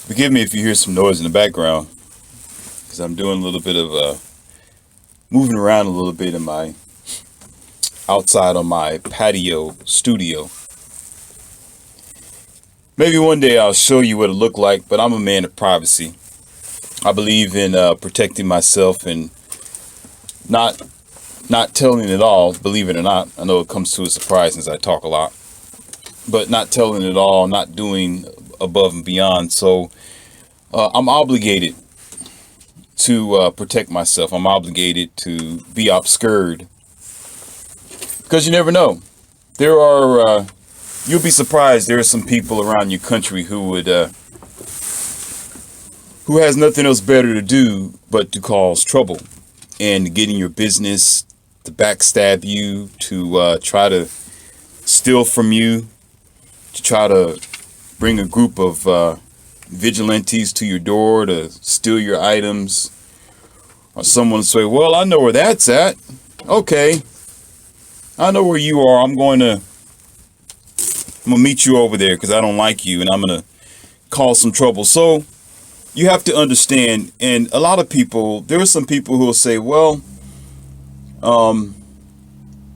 Forgive me if you hear some noise in the background, because I'm doing a little bit of moving around a little bit in my outside on my patio studio. Maybe one day I'll show you what it looked like, but I'm a man of privacy. I believe in protecting myself and not telling it all, believe it or not. I know it comes to a surprise since I talk a lot, but not telling it all, not doing above and beyond. So I'm obligated to protect myself. I'm obligated to be obscured because you never know. There are, you'll be surprised. There are some people around your country who would, who has nothing else better to do but to cause trouble and get in your business, to backstab you, to try to steal from you, to try to bring a group of vigilantes to your door to steal your items. Or someone say, well, I know where that's at. Okay, I know where you are. I'm gonna meet you over there because I don't like you and I'm gonna cause some trouble. So you have to understand, and a lot of people, there are some people who will say, well,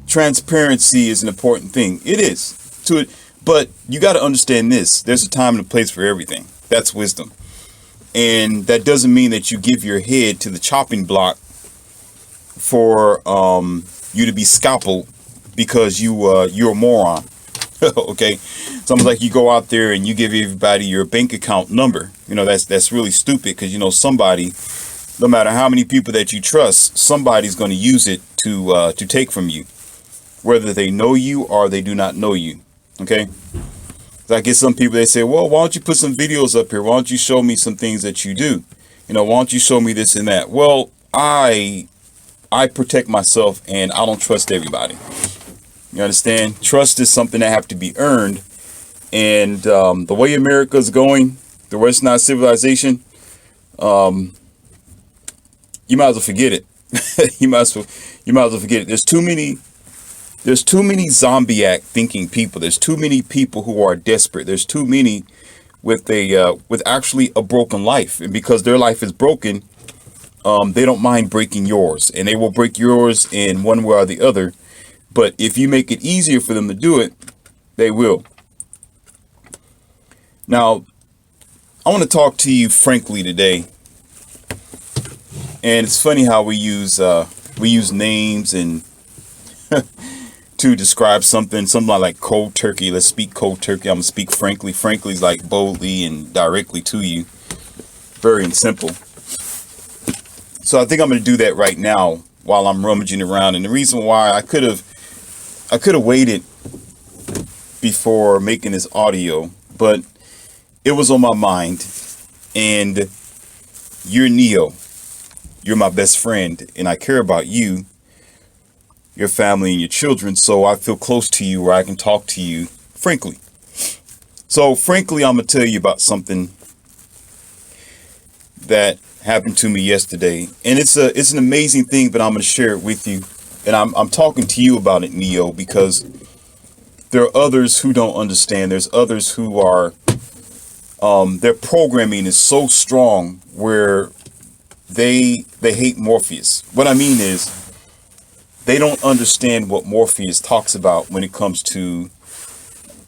transparency is an important thing. It is to it, but you got to understand this. There's a time and a place for everything. That's wisdom. And that doesn't mean that you give your head to the chopping block for you to be scalpeled because you're a moron. Okay, it's almost like you go out there and you give everybody your bank account number. You know, that's really stupid because, you know, somebody, no matter how many people that you trust, somebody's going to use it to take from you, whether they know you or they do not know you. Okay, so I get some people, they say, well, why don't you put some videos up here? Why don't you show me some things that you do? You know, why don't you show me this and that? Well, I protect myself and I don't trust everybody. You understand? Trust is something that have to be earned. And the way America is going, the Westernized civilization, you might as well forget it. you might as well forget it. There's too many zombie-act thinking people. There's too many people who are desperate. There's too many with actually a broken life. And because their life is broken, they don't mind breaking yours. And they will break yours in one way or the other. But if you make it easier for them to do it, they will. Now, I want to talk to you frankly today. And it's funny how we use names and to describe something like cold turkey. Let's speak cold turkey. I'm going to speak frankly. Frankly is like boldly and directly to you. Very simple. So I think I'm going to do that right now while I'm rummaging around. And the reason why I could have waited before making this audio, but it was on my mind. And you're Neo. You're my best friend, and I care about you, your family, and your children. So I feel close to you where I can talk to you frankly. So frankly, I'm gonna tell you about something that happened to me yesterday, and it's an amazing thing, but I'm gonna share it with you. And I'm talking to you about it, Neo, because there are others who don't understand. There's others who are, their programming is so strong where they hate Morpheus. What I mean is they don't understand what Morpheus talks about when it comes to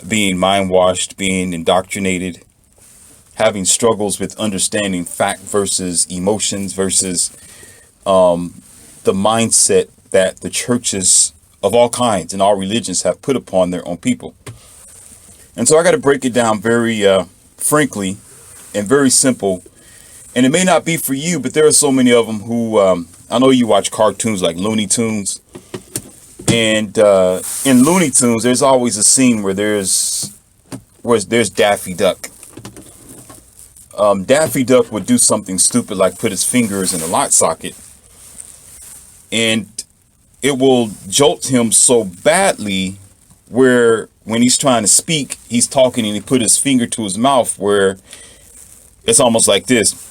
being mind washed, being indoctrinated, having struggles with understanding fact versus emotions versus the mindset that the churches of all kinds and all religions have put upon their own people. And so I got to break it down very frankly and very simple. And it may not be for you, but there are so many of them who, I know you watch cartoons like Looney Tunes. And in Looney Tunes, there's always a scene where there's Daffy Duck. Daffy Duck would do something stupid like put his fingers in a light socket. And it will jolt him so badly where when he's trying to speak, he's talking and he put his finger to his mouth where it's almost like this.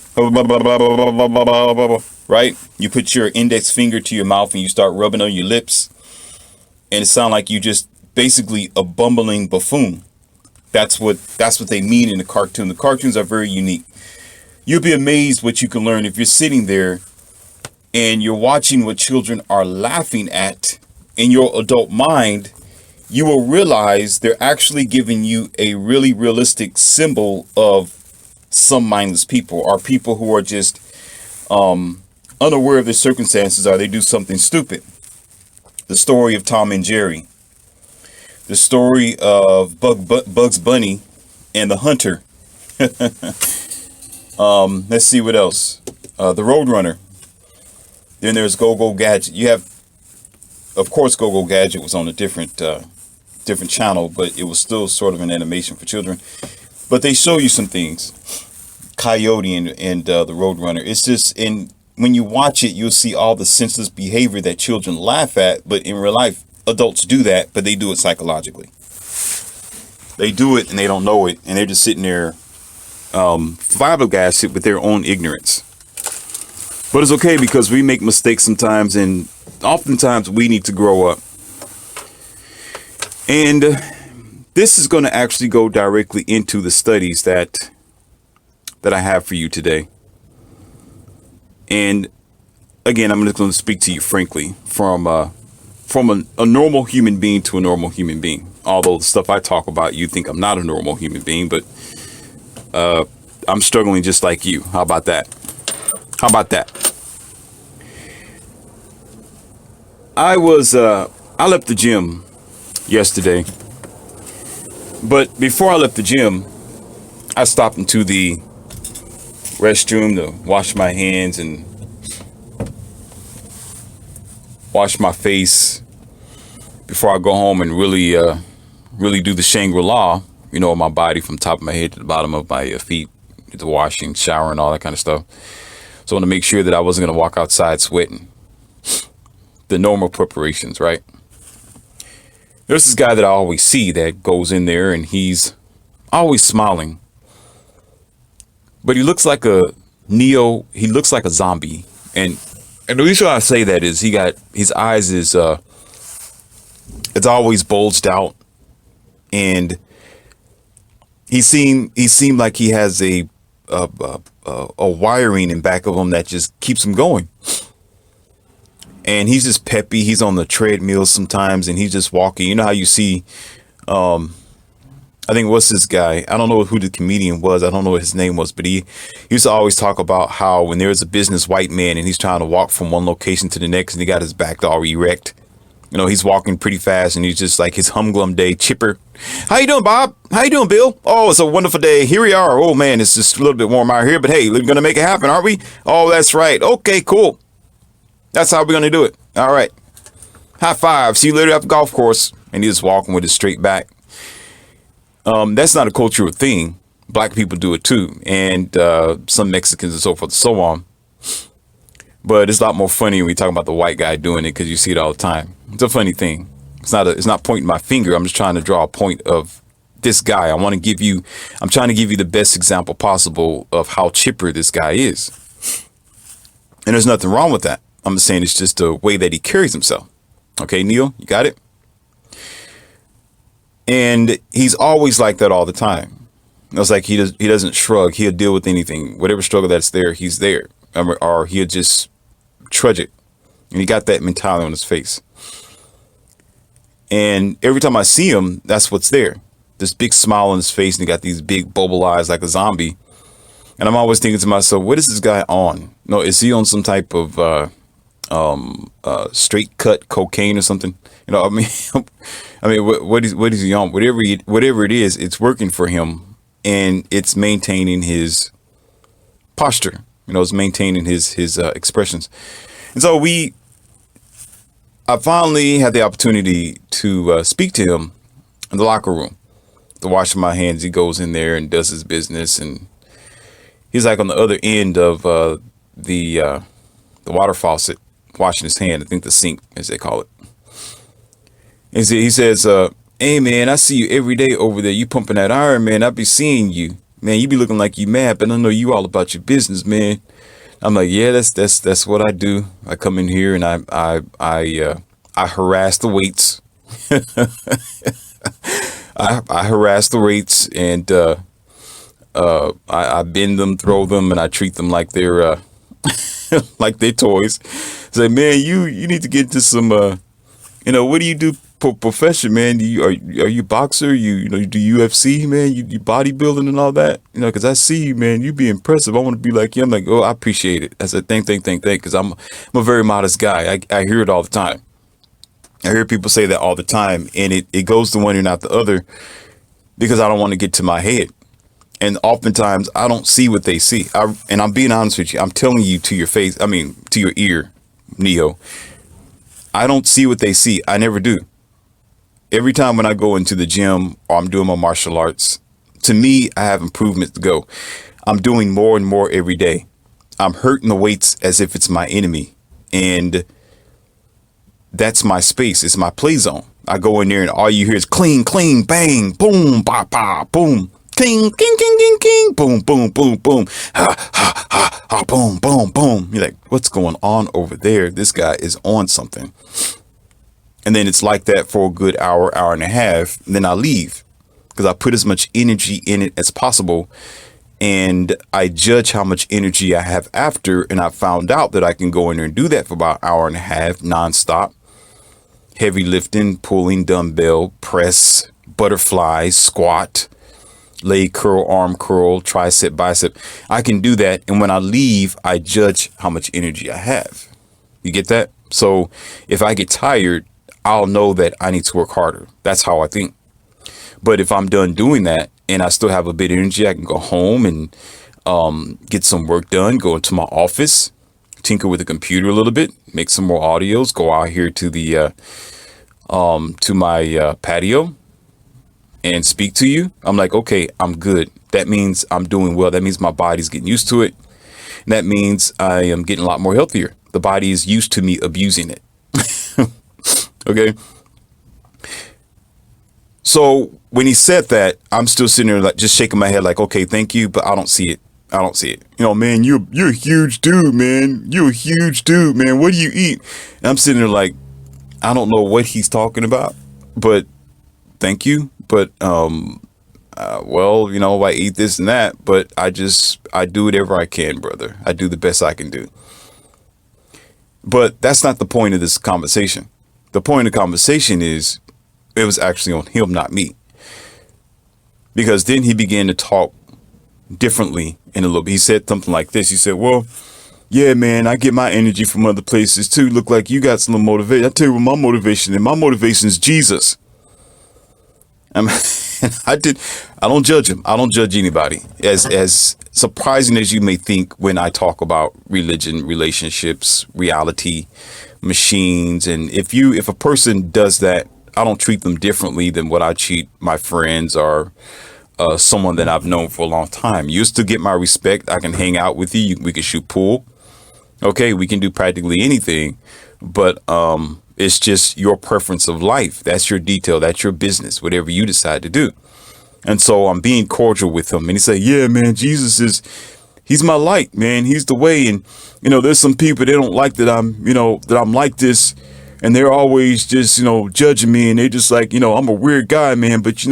Right? You put your index finger to your mouth and you start rubbing on your lips. And it sounds like you just basically a bumbling buffoon. That's what they mean in the cartoon. The cartoons are very unique. You'll be amazed what you can learn if you're sitting there and you're watching what children are laughing at in your adult mind. You will realize they're actually giving you a really realistic symbol of some mindless people, or people who are just unaware of their circumstances, or they do something stupid. The story of Tom and Jerry, the story of Bugs Bunny and the Hunter. Let's see what else. The Roadrunner. Then there's Go-Go Gadget. You have, of course, Go-Go Gadget was on a different channel, but it was still sort of an animation for children. But they show you some things. Coyote and the Roadrunner. It's just, when you watch it, you'll see all the senseless behavior that children laugh at, but in real life, adults do that, but they do it psychologically. They do it and they don't know it, and they're just sitting there flabbergasted with their own ignorance. But it's okay, because we make mistakes sometimes, and oftentimes we need to grow up. And this is going to actually go directly into the studies that I have for you today. And again, I'm just going to speak to you frankly from a normal human being to a normal human being. Although the stuff I talk about, you think I'm not a normal human being, but I'm struggling just like you. How about that? How about that? I left the gym yesterday, but before I left the gym, I stopped into the restroom to wash my hands and wash my face before I go home and really do the Shangri-La, of my body from top of my head to the bottom of my feet, the washing, shower, and all that kind of stuff. So I want to make sure that I wasn't going to walk outside sweating. The normal preparations, right? There's this guy that I always see that goes in there and he's always smiling. But he looks like he looks like a zombie. And the reason I say that is his eyes is, it's always bulged out. And he seemed like he has a wiring in back of him that just keeps him going. And he's just peppy. He's on the treadmill sometimes, and he's just walking. You know how you see, I think, what's this guy? I don't know who the comedian was. I don't know what his name was, but he used to always talk about how when there's a business white man and he's trying to walk from one location to the next and he got his back all erect. He's walking pretty fast and he's just like his humglum day chipper. How you doing, Bob? How you doing, Bill? Oh, it's a wonderful day. Here we are. Oh, man, it's just a little bit warm out here, but hey, we're going to make it happen, aren't we? Oh, that's right. Okay, cool. That's how we're going to do it. All right. High five. See you later at the golf course. And he's just walking with his straight back. That's not a cultural thing. Black people do it too. And some Mexicans and so forth and so on. But it's a lot more funny when we talk about the white guy doing it, because you see it all the time. It's a funny thing. It's not pointing my finger. I'm just trying to draw a point of this guy. I'm trying to give you the best example possible of how chipper this guy is. And there's nothing wrong with that. I'm just saying it's just the way that he carries himself. Okay, Neil, you got it? And he's always like that all the time. It's like he doesn't shrug. He'll deal with anything. Whatever struggle that's there, he's there. Or he'll just trudge it. And he got that mentality on his face. And every time I see him, that's what's there. This big smile on his face, and he got these big bubble eyes like a zombie. And I'm always thinking to myself, what is this guy on? No, is he on some type of straight cut cocaine or something? I mean, what is he on? Whatever it is, it's working for him, and it's maintaining his posture. It's maintaining his expressions. And so I finally had the opportunity to speak to him in the locker room, to wash my hands. He goes in there and does his business, and he's like on the other end of the water faucet, washing his hand. I think the sink, as they call it. And he says, hey, man, I see you every day over there. You pumping that iron, man. I be seeing you. Man, you be looking like you mad, but I know you all about your business, man. I'm like, yeah, that's what I do. I come in here and I harass the weights. I harass the weights, and I bend them, throw them, and I treat them like they're like they're toys. Say, man, you need to get into some what do you do profession, man? Are you a boxer? You do UFC, man? You bodybuilding and all that? Because I see you, man. You be impressive. I want to be like you. I'm like, oh, I appreciate it. I said, thank, because I'm a very modest guy. I hear it all the time. I hear people say that all the time, and it goes to one and not the other, because I don't want to get to my head. And oftentimes I don't see what they see. And I'm being honest with you. I'm telling you to your face. I mean, to your ear, Neo. I don't see what they see. I never do. Every time when I go into the gym or I'm doing my martial arts, to me, I have improvements to go. I'm doing more and more every day. I'm hurting the weights as if it's my enemy. And that's my space. It's my play zone. I go in there and all you hear is cling, cling, bang, boom, ba, ba, boom. King, king, king, king, king, boom, boom, boom, boom, ha, ha, ha, ha, boom, boom, boom. You're like, what's going on over there? This guy is on something. And then it's like that for a good hour, hour and a half. And then I leave because I put as much energy in it as possible. And I judge how much energy I have after. And I found out that I can go in there and do that for about an hour and a half nonstop. Heavy lifting, pulling, dumbbell, press, butterfly, squat, leg curl, arm curl, tricep, bicep. I can do that. And when I leave, I judge how much energy I have. You get that? So if I get tired, I'll know that I need to work harder. That's how I think. But if I'm done doing that and I still have a bit of energy, I can go home and get some work done, go into my office, tinker with the computer a little bit, make some more audios, go out here to the to my patio and speak to you. I'm like, okay, I'm good. That means I'm doing well. That means my body's getting used to it. And that means I am getting a lot more healthier. The body is used to me abusing it. Okay. So when he said that, I'm still sitting there like just shaking my head like, okay, thank you, but I don't see it. I don't see it. Man, you're a huge dude, man. You're a huge dude, man. What do you eat? And I'm sitting there like, I don't know what he's talking about, but thank you. But, well, I eat this and that, but I do whatever I can, brother. I do the best I can do. But that's not the point of this conversation. The point of the conversation is it was actually on him, not me. Because then he began to talk differently in a little bit. He said something like this. He said, well, yeah, man, I get my energy from other places too. Look like you got some motivation. I tell you what my motivation is. My motivation is Jesus. I don't judge him. I don't judge anybody. As surprising as you may think when I talk about religion, relationships, reality, machines, and if a person does that, I don't treat them differently than what I treat my friends or someone that I've known for a long time. You still get my respect. I can hang out with you. We can shoot pool. Okay, we can do practically anything, but it's just your preference of life. That's your detail. That's your business, whatever you decide to do. And so I'm being cordial with him. And he said, yeah, man, he's my light, man. He's the way. And, there's some people, they don't like that I'm like this. And they're always just, judging me. And they're just like, I'm a weird guy, man. But,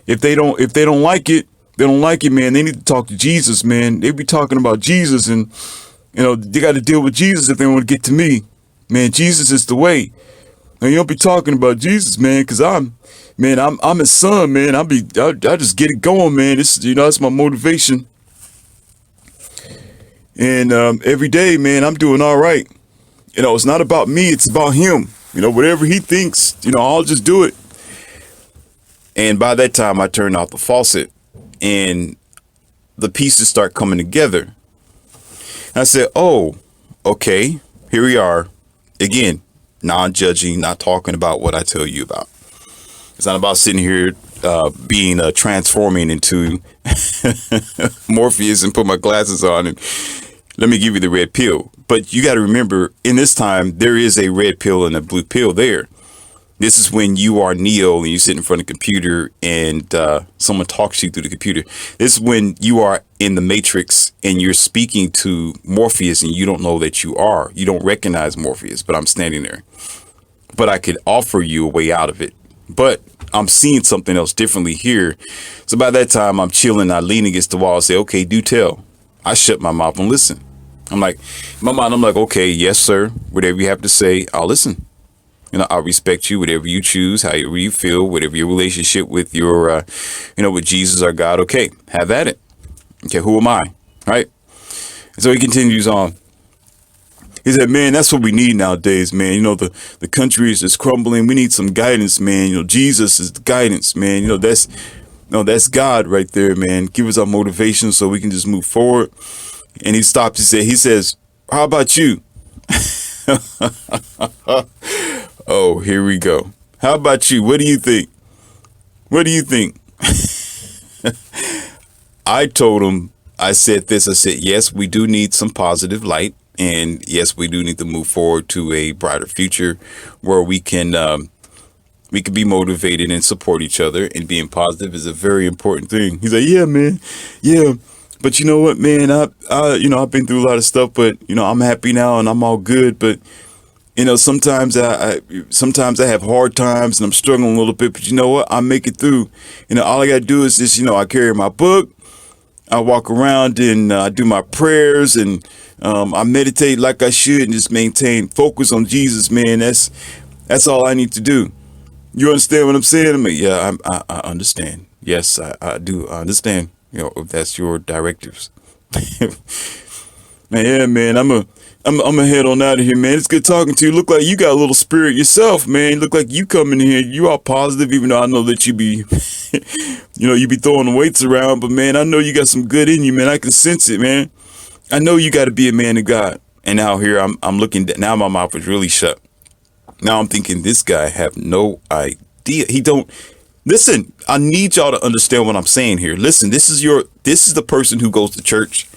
if they don't like it, they don't like it, man. They need to talk to Jesus, man. They be talking about Jesus and, they got to deal with Jesus if they want to get to me. Man, Jesus is the way. And you don't be talking about Jesus, man, because I'm his son, man. I just get it going, man. That's my motivation. And every day, man, I'm doing all right. It's not about me. It's about him. Whatever he thinks, I'll just do it. And by that time, I turned off the faucet and the pieces start coming together. I said, oh, okay, here we are. Again, non-judging, not talking about what I tell you about. It's not about sitting here being transforming into Morpheus and put my glasses on and let me give you the red pill. But you got to remember, in this time, there is a red pill and a blue pill there. This is when you are Neo and you sit in front of the computer and someone talks to you through the computer. This is when you are in the Matrix and you're speaking to Morpheus and you don't know that you are. You don't recognize Morpheus, but I'm standing there. But I could offer you a way out of it. But I'm seeing something else differently here. So by that time, I'm chilling. I lean against the wall and say, okay, do tell. I shut my mouth and listen. I'm like, in my mind, I'm like, okay, yes, sir. Whatever you have to say, I'll listen. I'll respect you, whatever you choose, however you feel, whatever your relationship with your, with Jesus or God. Okay, have at it. Okay, who am I? Right? And so he continues on. He said, man, that's what we need nowadays, man. The country is just crumbling. We need some guidance, man. Jesus is the guidance, man. That's God right there, man. Give us our motivation so we can just move forward. And he stopped. He says, how about you? Oh, here we go. How about you? What do you think? What do you think? I told him, I said, yes, we do need some positive light. And yes, we do need to move forward to a brighter future where we can be motivated and support each other, and being positive is a very important thing. He's like, yeah, man. Yeah. But you know what, man, I've been through a lot of stuff, but I'm happy now and I'm all good. But sometimes I have hard times and I'm struggling a little bit, but you know what? I make it through. All I got to do is just, I carry my book. I walk around and I do my prayers, and I meditate like I should, and just maintain focus on Jesus, man. That's all I need to do. You understand what I'm saying to me? Yeah, I understand. Yes, I do. I understand. If that's your directives. Man, yeah, man, I'm a head on out of here, man. It's good talking to you. Look like you got a little spirit yourself, man. Look like you come in here. You are positive, even though I know that you be, you be throwing the weights around. But man, I know you got some good in you, man. I can sense it, man. I know you got to be a man of God. And now here I'm looking. Now my mouth is really shut. Now I'm thinking, this guy have no idea. He don't. Listen, I need y'all to understand what I'm saying here. Listen, this is the person who goes to church.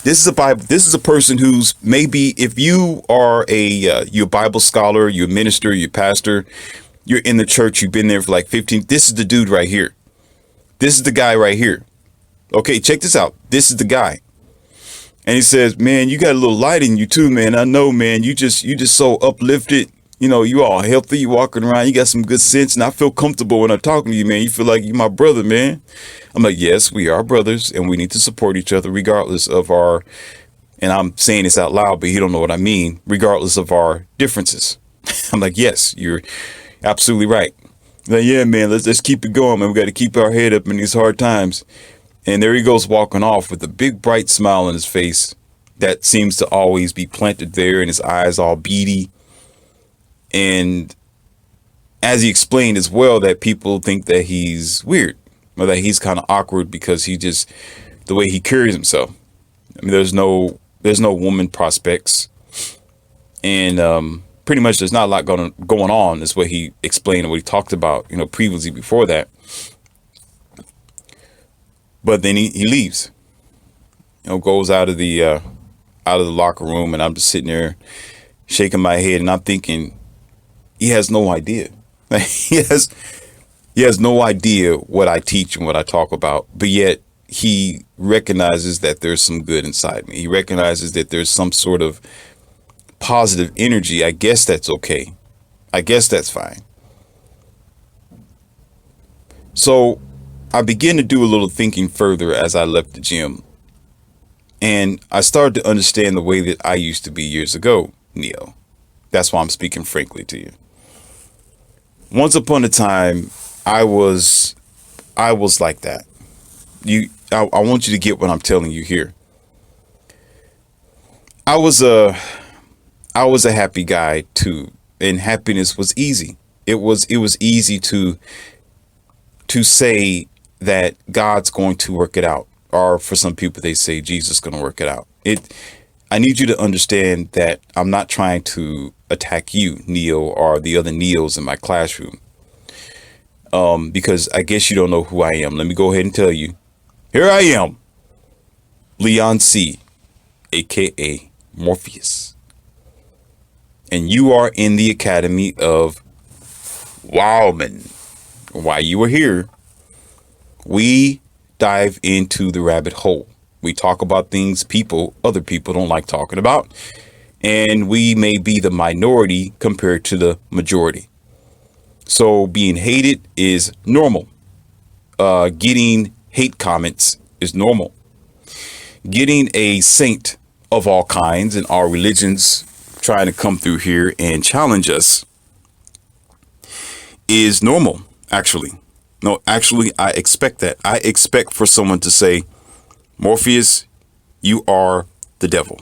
This is a Bible. This is a person who's, maybe if you are you're a Bible scholar, you're a minister, you're a pastor, you're in the church, you've been there for like 15. This is the dude right here. This is the guy right here. Okay, check this out. This is the guy. And he says, man, you got a little light in you too, man. I know, man. You just so uplifted. You all healthy, you walking around, you got some good sense, and I feel comfortable when I'm talking to you, man. You feel like you're my brother, man. I'm like, yes, we are brothers, and we need to support each other regardless of our, and I'm saying this out loud, but you don't know what I mean, regardless of our differences. I'm like, yes, you're absolutely right. Like, yeah, man, let's keep it going, man. We got to keep our head up in these hard times. And there he goes walking off with a big, bright smile on his face that seems to always be planted there, and his eyes all beady. And as he explained as well, that people think that he's weird, or that he's kind of awkward because the way he carries himself. I mean, there's no woman prospects, and pretty much there's not a lot going on. Is what he explained and what he talked about, previously before that. But then he leaves, goes out of the locker room, and I'm just sitting there shaking my head, and I'm thinking, he has no idea. He has no idea what I teach and what I talk about, but yet he recognizes that there's some good inside me. He recognizes that there's some sort of positive energy. I guess that's okay. I guess that's fine. So I began to do a little thinking further as I left the gym, and I started to understand the way that I used to be years ago, Neo. That's why I'm speaking frankly to you. Once upon a time, I was like that. I want you to get what I'm telling you here. I was a happy guy too, and happiness was easy. It was easy to say that God's going to work it out, or for some people they say Jesus is going to work it out. I need you to understand that I'm not trying to attack you, Neo, or the other Neos in my classroom. Because I guess you don't know who I am. Let me go ahead and tell you. Here I am, Leon C, aka Morpheus. And you are in the Academy of Wildman. While you are here, we dive into the rabbit hole. We talk about things other people don't like talking about. And we may be the minority compared to the majority. So being hated is normal. Getting hate comments is normal. Getting a saint of all kinds and all religions trying to come through here and challenge us is normal, actually. No, actually, I expect that. I expect for someone to say, Morpheus, you are the devil.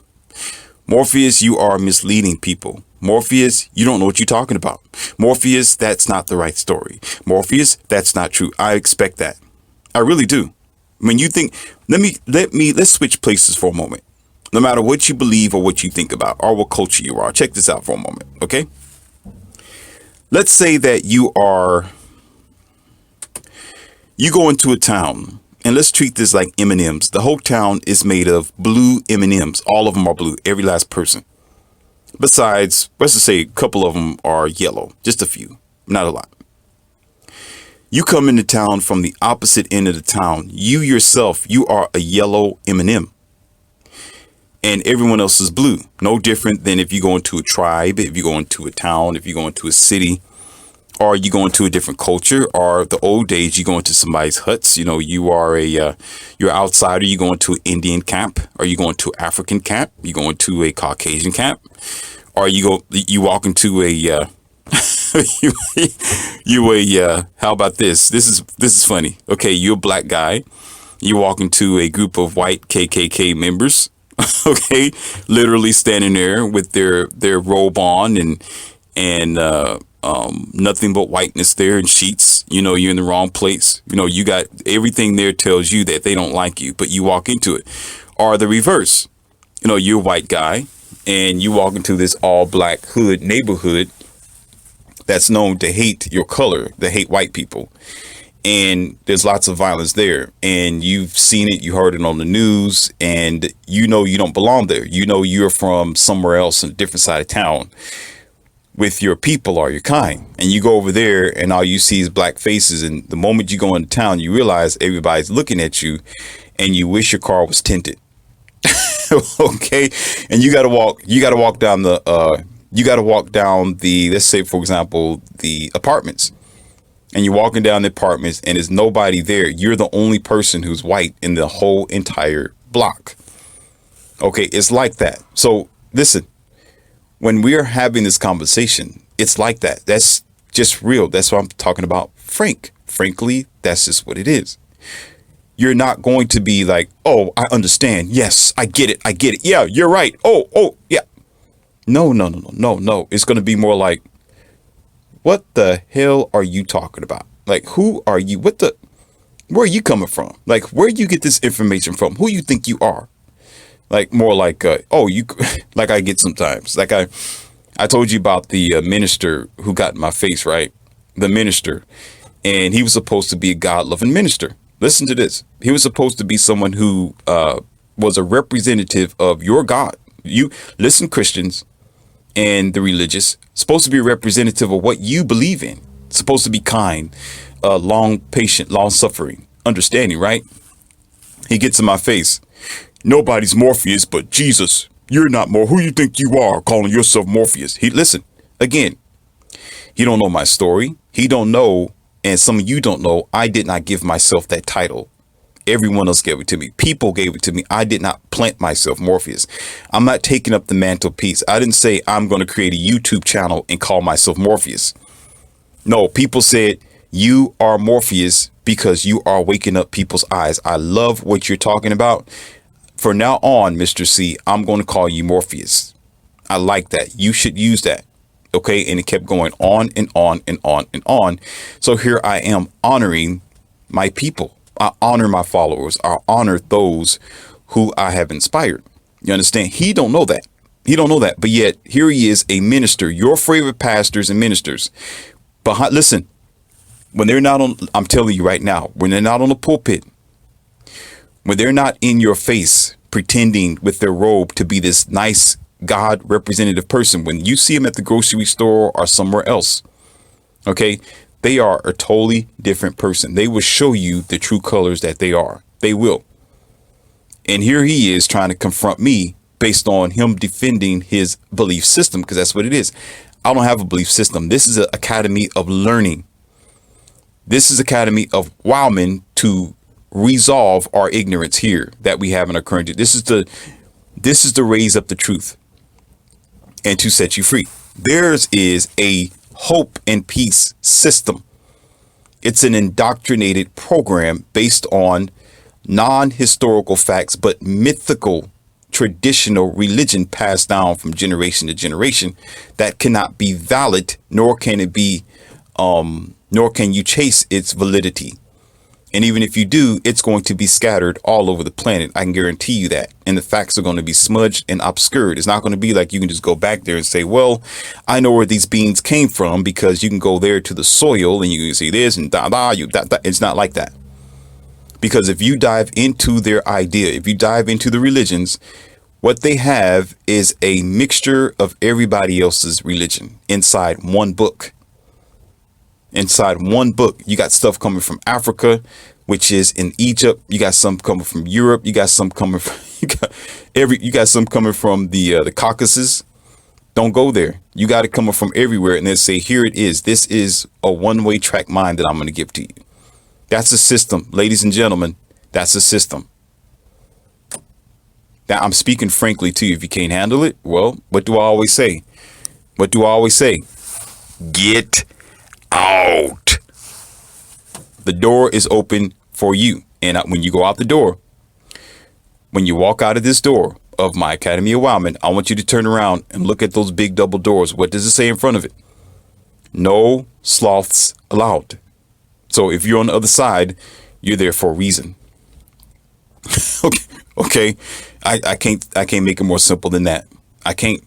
Morpheus, you are misleading people. Morpheus, you don't know what you're talking about. Morpheus, that's not the right story. Morpheus, that's not true. I expect that. I really do. When you think, let's switch places for a moment. No matter what you believe or what you think about or what culture you are. Check this out for a moment, okay? Let's say that you go into a town, and let's treat this like M&Ms. The whole town is made of blue M&Ms. All of them are blue, every last person. Besides, let's just say a couple of them are yellow, just a few, not a lot. You come into town from the opposite end of the town. You yourself, you are a yellow M&M. And everyone else is blue. No different than if you go into a tribe, if you go into a town, if you go into a city, or you go into a different culture, or the old days, you go into somebody's huts. You know, you are you're outsider. You go into an Indian camp, or you go into an African camp. You go into a Caucasian camp, or you walk into a how about this? This is funny. Okay, you're a black guy. You walk into a group of white KKK members. Okay, literally standing there with their robe on and nothing but whiteness there and sheets. You know, you're in the wrong place. You know, you got everything there tells you that they don't like you, but you walk into it. Or the reverse. You know, you're a white guy and you walk into this all black hood neighborhood that's known to hate your color, to hate white people. And there's lots of violence there, and you've seen it, you heard it on the news, and you know you don't belong there. You know you're from somewhere else in a different side of town with your people or your kind, and you go over there and all you see is black faces. And the moment you go into town, you realize everybody's looking at you and you wish your car was tinted. Okay, and you got to walk down the let's say, for example, the apartments. And you're walking down the apartments and there's nobody there. You're the only person who's white in the whole entire block. Okay, it's like that. So listen, when we're having this conversation, it's like that. That's just real. That's what I'm talking about. Frankly, that's just what it is. You're not going to be like, oh, I understand. Yes, I get it. Yeah, you're right. Oh, yeah. No. It's going to be more like, what the hell are you talking about? Like, who are you? Where are you coming from? Like, where do you get this information from? Who you think you are? Like, more like, like I get sometimes. Like I told you about the minister who got in my face, right? The minister. And he was supposed to be a God-loving minister. Listen to this. He was supposed to be someone who was a representative of your God. You listen, Christians and the religious, supposed to be a representative of what you believe in. Supposed to be kind, long, patient, long suffering, understanding, right? He gets in my face. Nobody's Morpheus but Jesus. You're not more. Who you think you are calling yourself Morpheus? Listen, again, he don't know my story. He don't know, and some of you don't know, I did not give myself that title. Everyone else gave it to me. People gave it to me. I did not plant myself Morpheus. I'm not taking up the mantelpiece. I didn't say I'm going to create a YouTube channel and call myself Morpheus. No, people said you are Morpheus because you are waking up people's eyes. I love what you're talking about. For now on, Mr. C, I'm going to call you Morpheus. I like that. You should use that. Okay. And it kept going on and on and on and on. So here I am honoring my people. I honor my followers. I honor those who I have inspired. You understand? He don't know that. But yet here he is, a minister, your favorite pastors and ministers. But listen, when they're not on, I'm telling you right now, when they're not on the pulpit, when they're not in your face pretending with their robe to be this nice God representative person, when you see them at the grocery store or somewhere else, okay, they are a totally different person. They will show you the true colors that they are. They will. And here he is trying to confront me based on him defending his belief system, because that's what it is. I don't have a belief system. This is an academy of learning. This is academy of wowmen to resolve our ignorance here that we have in our current. This is to raise up the truth and to set you free. Theirs is a hope and peace system. It's an indoctrinated program based on non-historical facts, but mythical, traditional religion passed down from generation to generation that cannot be valid, nor can it be, nor can you chase its validity. And even if you do, it's going to be scattered all over the planet. I can guarantee you that. And the facts are going to be smudged and obscured. It's not going to be like you can just go back there and say, well, I know where these beans came from, because you can go there to the soil and you can see this and It's not like that. Because if you dive into their idea, if you dive into the religions, what they have is a mixture of everybody else's religion inside one book. Inside one book, you got stuff coming from Africa, which is in Egypt. You got some coming from Europe. You got some coming from you got some coming from the Caucasus. Don't go there. You got it coming from everywhere, and then say, here it is. This is a one-way track mind that I'm going to give to you. That's a system, ladies and gentlemen. That's a system. Now, I'm speaking frankly to you. If you can't handle it, well, what do I always say? What do I always say? Get out. The door is open for you. And when you go out the door, when you walk out of this door of my Academy of Wildmen, I want you to turn around and look at those big double doors. What does it say in front of it? No sloths allowed. So if you're on the other side, you're there for a reason. Okay. I can't make it more simple than that. I can't.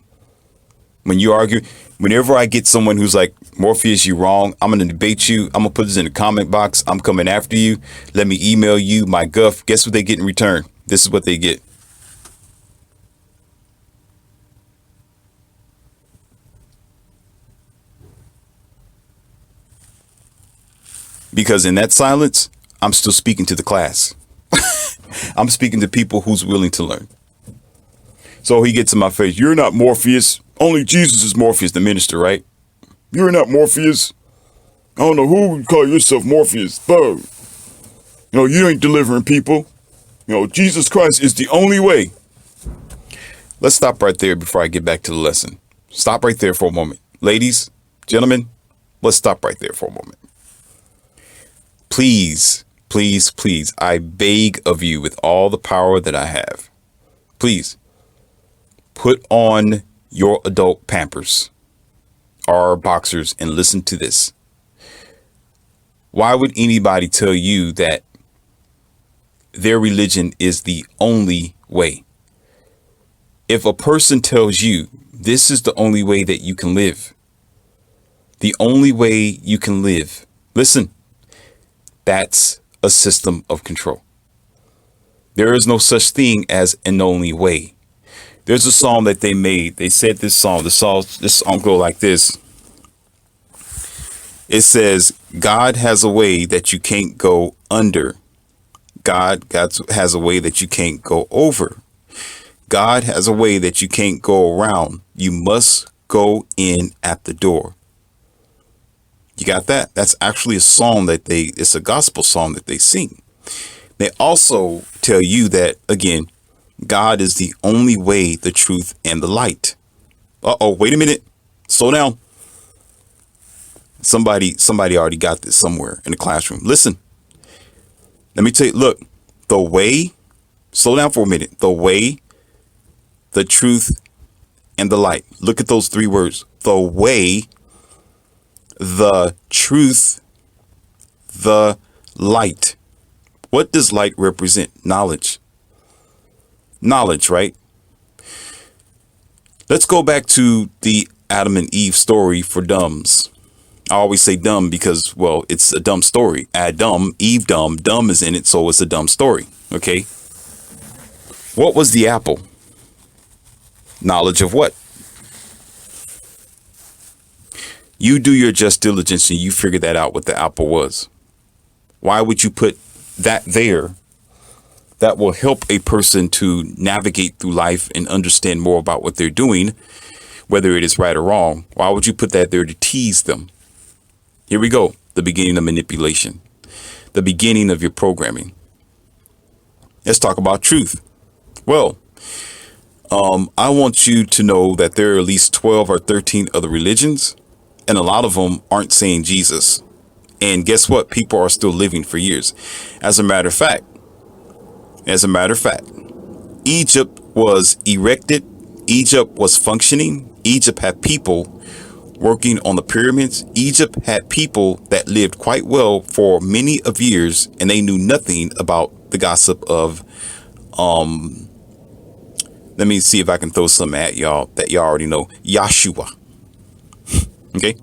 When you argue, whenever I get someone who's like, Morpheus, you wrong, I'm going to debate you. I'm going to put this in the comment box. I'm coming after you. Let me email you my guff. Guess what they get in return? This is what they get. Because in that silence, I'm still speaking to the class. I'm speaking to people who's willing to learn. So he gets in my face. You're not Morpheus. Only Jesus is Morpheus, the minister, right? You're not Morpheus. I don't know who would call yourself Morpheus, but you ain't delivering people. Jesus Christ is the only way. Let's stop right there before I get back to the lesson. Stop right there for a moment. Ladies, gentlemen, let's stop right there for a moment. Please, please, please, I beg of you with all the power that I have, please put on your adult Pampers or boxers and listen to this. Why would anybody tell you that their religion is the only way? If a person tells you this is the only way that you can live, the only way you can live, listen, that's a system of control. There is no such thing as an only way. There's a song that they made. They said this song go like this. It says, God has a way that you can't go under. God has a way that you can't go over. God has a way that you can't go around. You must go in at the door. You got that? That's actually a song it's a gospel song that they sing. They also tell you that, again, God is the only way, the truth, and the light. Uh-oh, wait a minute. Slow down. Somebody already got this somewhere in the classroom. Listen, let me tell you, look, the way, slow down for a minute. The way, the truth, and the light. Look at those three words. The way, the truth, the light. What does light represent? Knowledge. Knowledge, right? Let's go back to the Adam and Eve story for dumbs. I always say dumb because, well, it's a dumb story. Adam, Eve dumb, dumb is in it, so it's a dumb story. Okay. What was the apple? Knowledge of what? You do your just diligence and you figure that out what the apple was. Why would you put that there? That will help a person to navigate through life and understand more about what they're doing. whether it is right or wrong. Why would you put that there to tease them? Here we go. The beginning of manipulation, the beginning of your programming. Let's talk about truth. Well, I want you to know that there are at least 12 or 13 other religions, and a lot of them aren't saying Jesus. And guess what? People are still living for years. As a matter of fact, Egypt was erected. Egypt was functioning. Egypt had people working on the pyramids. Egypt had people that lived quite well for many of years, and they knew nothing about the gossip of, let me see if I can throw something at y'all that y'all already know. Yahshua. Okay.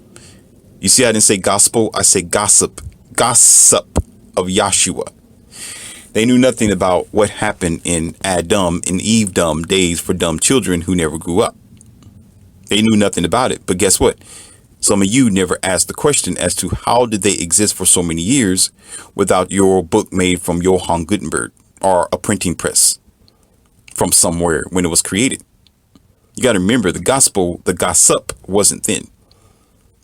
You see, I didn't say gospel. I say gossip of Yahshua. They knew nothing about what happened in Adam and Eve dumb days for dumb children who never grew up. They knew nothing about it. But guess what? Some of you never asked the question as to how did they exist for so many years without your book made from Johann Gutenberg or a printing press from somewhere when it was created. You got to remember the gossip wasn't then.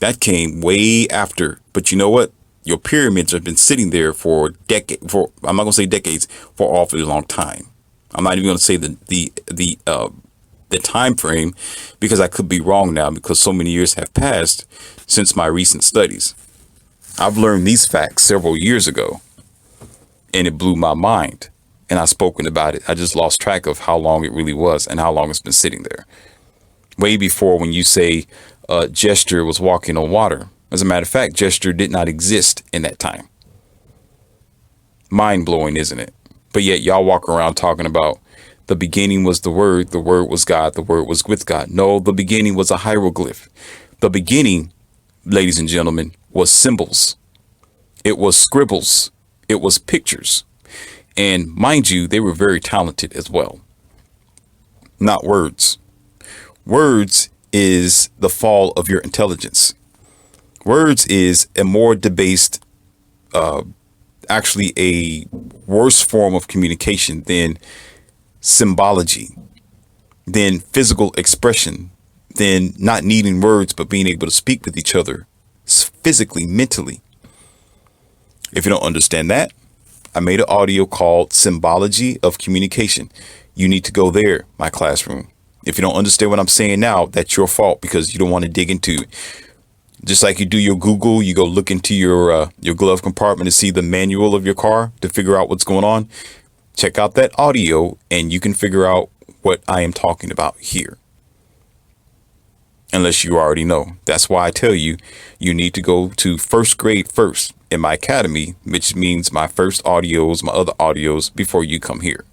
That came way after. But you know what? Your pyramids have been sitting there for I'm not going to say decades, for an awfully long time. I'm not even going to say the time frame, because I could be wrong now, because so many years have passed since my recent studies. I've learned these facts several years ago, and it blew my mind. And I've spoken about it. I just lost track of how long it really was and how long it's been sitting there. Way before when you say Gesture was walking on water. As a matter of fact, Gesture did not exist in that time. Mind blowing, isn't it? But yet y'all walk around talking about the beginning was the Word was God, the Word was with God. No, the beginning was a hieroglyph. The beginning, ladies and gentlemen, was symbols. It was scribbles. It was pictures. And mind you, they were very talented as well. Not words. Words is the fall of your intelligence. Words is a more debased, actually a worse form of communication than symbology, than physical expression, than not needing words, but being able to speak with each other physically, mentally. If you don't understand that, I made an audio called Symbology of Communication. You need to go there, my classroom. If you don't understand what I'm saying now, that's your fault, because you don't want to dig into it. Just like you do your Google, you go look into your glove compartment to see the manual of your car to figure out what's going on. Check out that audio and you can figure out what I am talking about here. Unless you already know. That's why I tell you, you need to go to first grade first in my academy, which means my first audios, my other audios before you come here.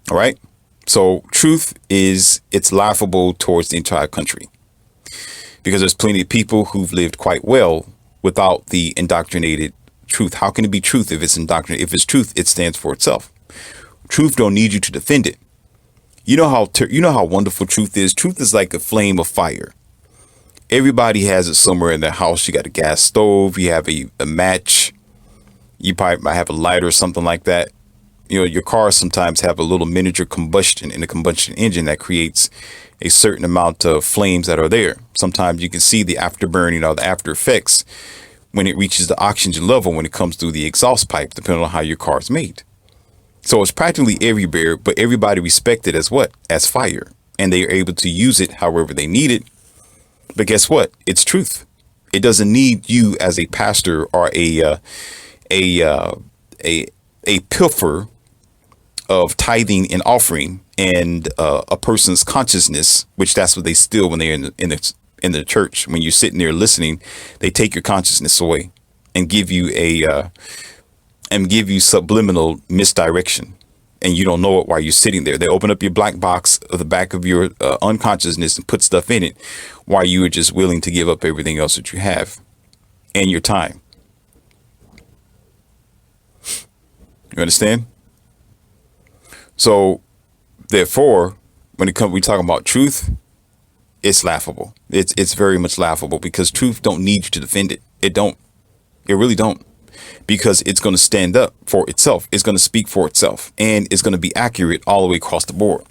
All right. So truth it's laughable towards the entire country, because there's plenty of people who've lived quite well without the indoctrinated truth. How can it be truth if it's indoctrinated? If it's truth, it stands for itself. Truth don't need you to defend it. You know how wonderful truth is. Truth is like a flame of fire. Everybody has it somewhere in their house. You got a gas stove, you have a match, you probably might have a lighter or something like that. You know, your cars sometimes have a little miniature combustion in the combustion engine that creates a certain amount of flames that are there. Sometimes you can see the afterburning or the after effects when it reaches the oxygen level when it comes through the exhaust pipe, depending on how your car is made. So it's practically everywhere, but everybody respects it as what? As fire. And they are able to use it however they need it. But guess what? It's truth. It doesn't need you as a pastor or a pilfer of tithing and offering and a person's consciousness, which that's what they steal when they're in the church. When you're sitting there listening, they take your consciousness away and give you subliminal misdirection, and you don't know it while you're sitting there. They open up your black box of the back of your unconsciousness and put stuff in it while you are just willing to give up everything else that you have and your time. You understand? So therefore, when we talk about truth, it's laughable. It's very much laughable, because truth don't need you to defend it. It don't. It really don't. Because it's going to stand up for itself. It's going to speak for itself, and it's going to be accurate all the way across the board.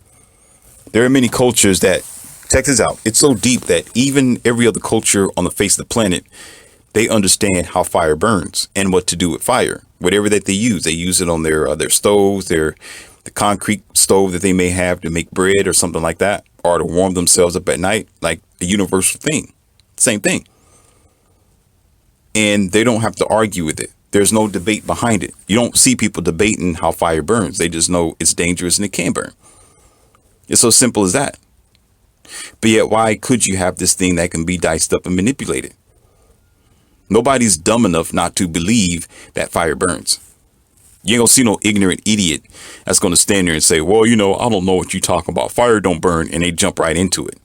There are many cultures that, check this out, it's so deep that even every other culture on the face of the planet, they understand how fire burns and what to do with fire. Whatever that they use it on their stoves, the concrete stove that they may have to make bread or something like that, or to warm themselves up at night, like a universal thing. Same thing. And they don't have to argue with it. There's no debate behind it. You don't see people debating how fire burns. They just know it's dangerous and it can burn. It's so simple as that. But yet, why could you have this thing that can be diced up and manipulated? Nobody's dumb enough not to believe that fire burns. You ain't gonna see no ignorant idiot that's gonna stand there and say, well, I don't know what you talking about. Fire don't burn, and they jump right into it.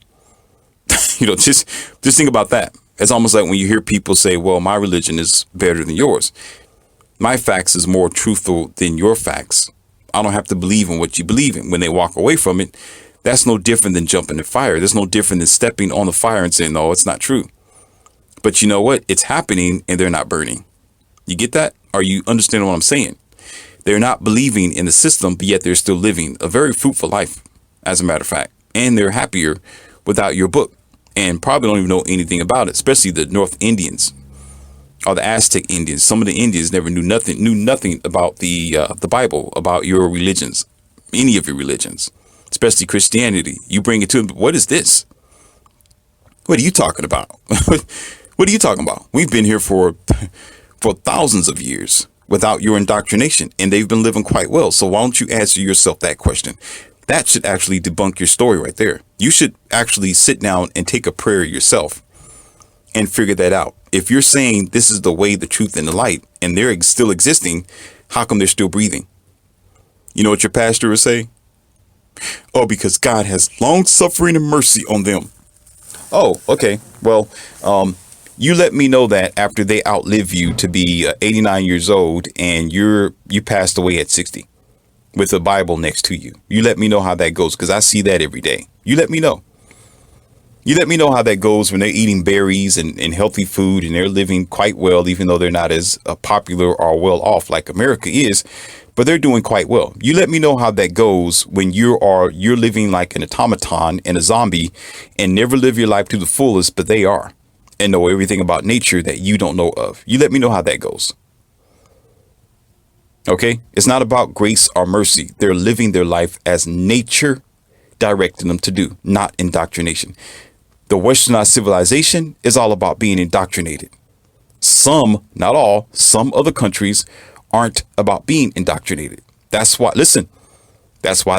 Just think about that. It's almost like when you hear people say, well, my religion is better than yours. My facts is more truthful than your facts. I don't have to believe in what you believe in. When they walk away from it, that's no different than jumping in fire. There's no different than stepping on the fire and saying, no, it's not true. But you know what? It's happening and they're not burning. You get that? Are you understanding what I'm saying? They're not believing in the system, but yet they're still living a very fruitful life, as a matter of fact. And they're happier without your book and probably don't even know anything about it, especially the North Indians or the Aztec Indians. Some of the Indians never knew nothing about the Bible, about your religions, any of your religions, especially Christianity. You bring it to them. What is this? What are you talking about? What are you talking about? We've been here for thousands of years without your indoctrination, and they've been living quite well. So why don't you answer yourself that question? That should actually debunk your story right there. You should actually sit down and take a prayer yourself and figure that out. If you're saying this is the way, the truth, and the light, and they're still existing, how come they're still breathing? You know what your pastor would say? Oh, because God has long suffering and mercy on them. Oh, okay. Well, you let me know that after they outlive you to be 89 years old and you passed away at 60 with a Bible next to you. You let me know how that goes, because I see that every day. You let me know. You let me know how that goes when they're eating berries and healthy food and they're living quite well, even though they're not as popular or well off like America is, but they're doing quite well. You let me know how that goes when you're living like an automaton and a zombie and never live your life to the fullest, but they are, and know everything about nature that you don't know of. You let me know how that goes. Okay? It's not about grace or mercy. They're living their life as nature directed them to do, not indoctrination. The Westernized civilization is all about being indoctrinated. Some, not all, some other countries aren't about being indoctrinated. That's why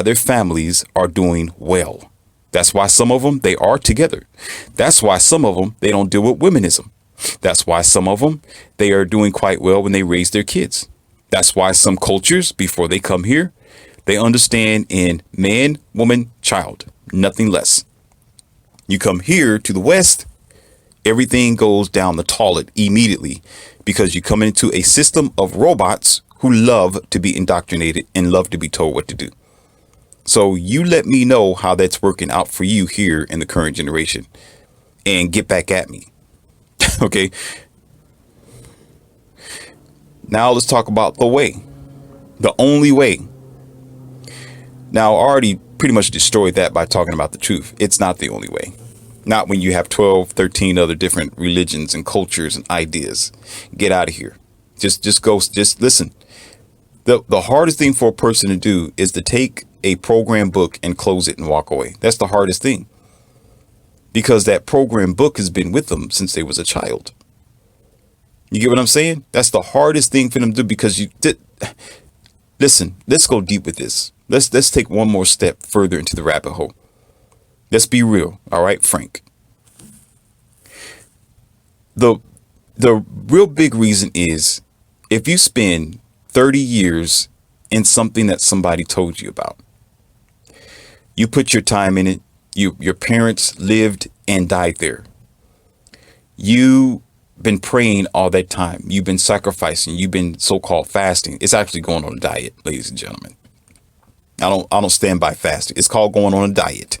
their families are doing well. That's why some of them, they are together. That's why some of them, they don't deal with womenism. That's why some of them, they are doing quite well when they raise their kids. That's why some cultures, before they come here, they understand in man, woman, child, nothing less. You come here to the West, everything goes down the toilet immediately because you come into a system of robots who love to be indoctrinated and love to be told what to do. So you let me know how that's working out for you here in the current generation and get back at me. Okay. Now let's talk about the way, the only way. Now, I already pretty much destroyed that by talking about the truth. It's not the only way. Not when you have 12, 13 other different religions and cultures and ideas. Get out of here. Just listen. The hardest thing for a person to do is to take a program book and close it and walk away. That's the hardest thing. Because that program book has been with them since they was a child. You get what I'm saying? That's the hardest thing for them to do, because you did. Listen, let's go deep with this. Let's take one more step further into the rabbit hole. Let's be real. All right, Frank. The real big reason is if you spend 30 years in something that somebody told you about, you put your time in it. Your parents lived and died there. You been praying all that time. You've been sacrificing. You've been so-called fasting. It's actually going on a diet, ladies and gentlemen. I don't stand by fasting. It's called going on a diet.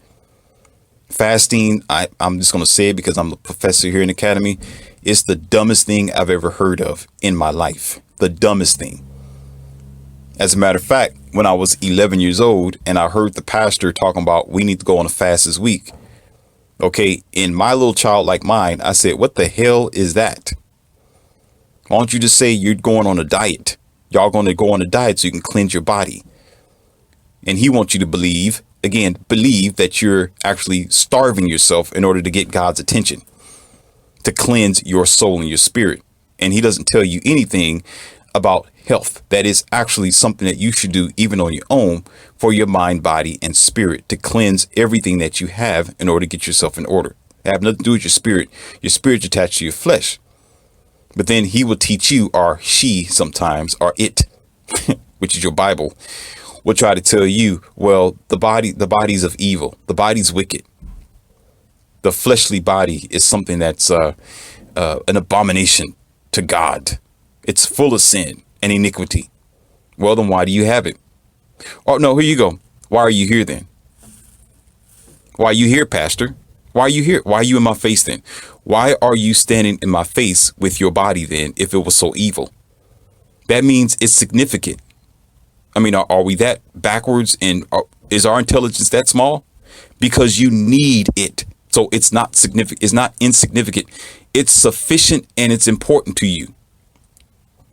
Fasting, I'm just going to say it because I'm a professor here in the academy. It's the dumbest thing I've ever heard of in my life. The dumbest thing. As a matter of fact, when I was 11 years old and I heard the pastor talking about we need to go on a fast this week. Okay, in my little childlike mind, I said, what the hell is that? Why don't you just say you're going on a diet? Y'all going to go on a diet so you can cleanse your body. And he wants you to believe that you're actually starving yourself in order to get God's attention, to cleanse your soul and your spirit. And he doesn't tell you anything about health. That is actually something that you should do even on your own for your mind, body, and spirit, to cleanse everything that you have in order to get yourself in order. It have nothing to do with your spirit. Your spirit's attached to your flesh. But then he will teach you, or she sometimes, or it, which is your Bible, will try to tell you, well, the body's of evil. The body's wicked. The fleshly body is something that's an abomination to God. It's full of sin and iniquity. Well, then why do you have it? Oh, no, here you go. Why are you here then? Why are you here, Pastor? Why are you here? Why are you in my face then? Why are you standing in my face with your body then if it was so evil? That means it's significant. I mean, are we that backwards, and is our intelligence that small? Because you need it. So it's not significant. It's not insignificant. It's sufficient and it's important to you.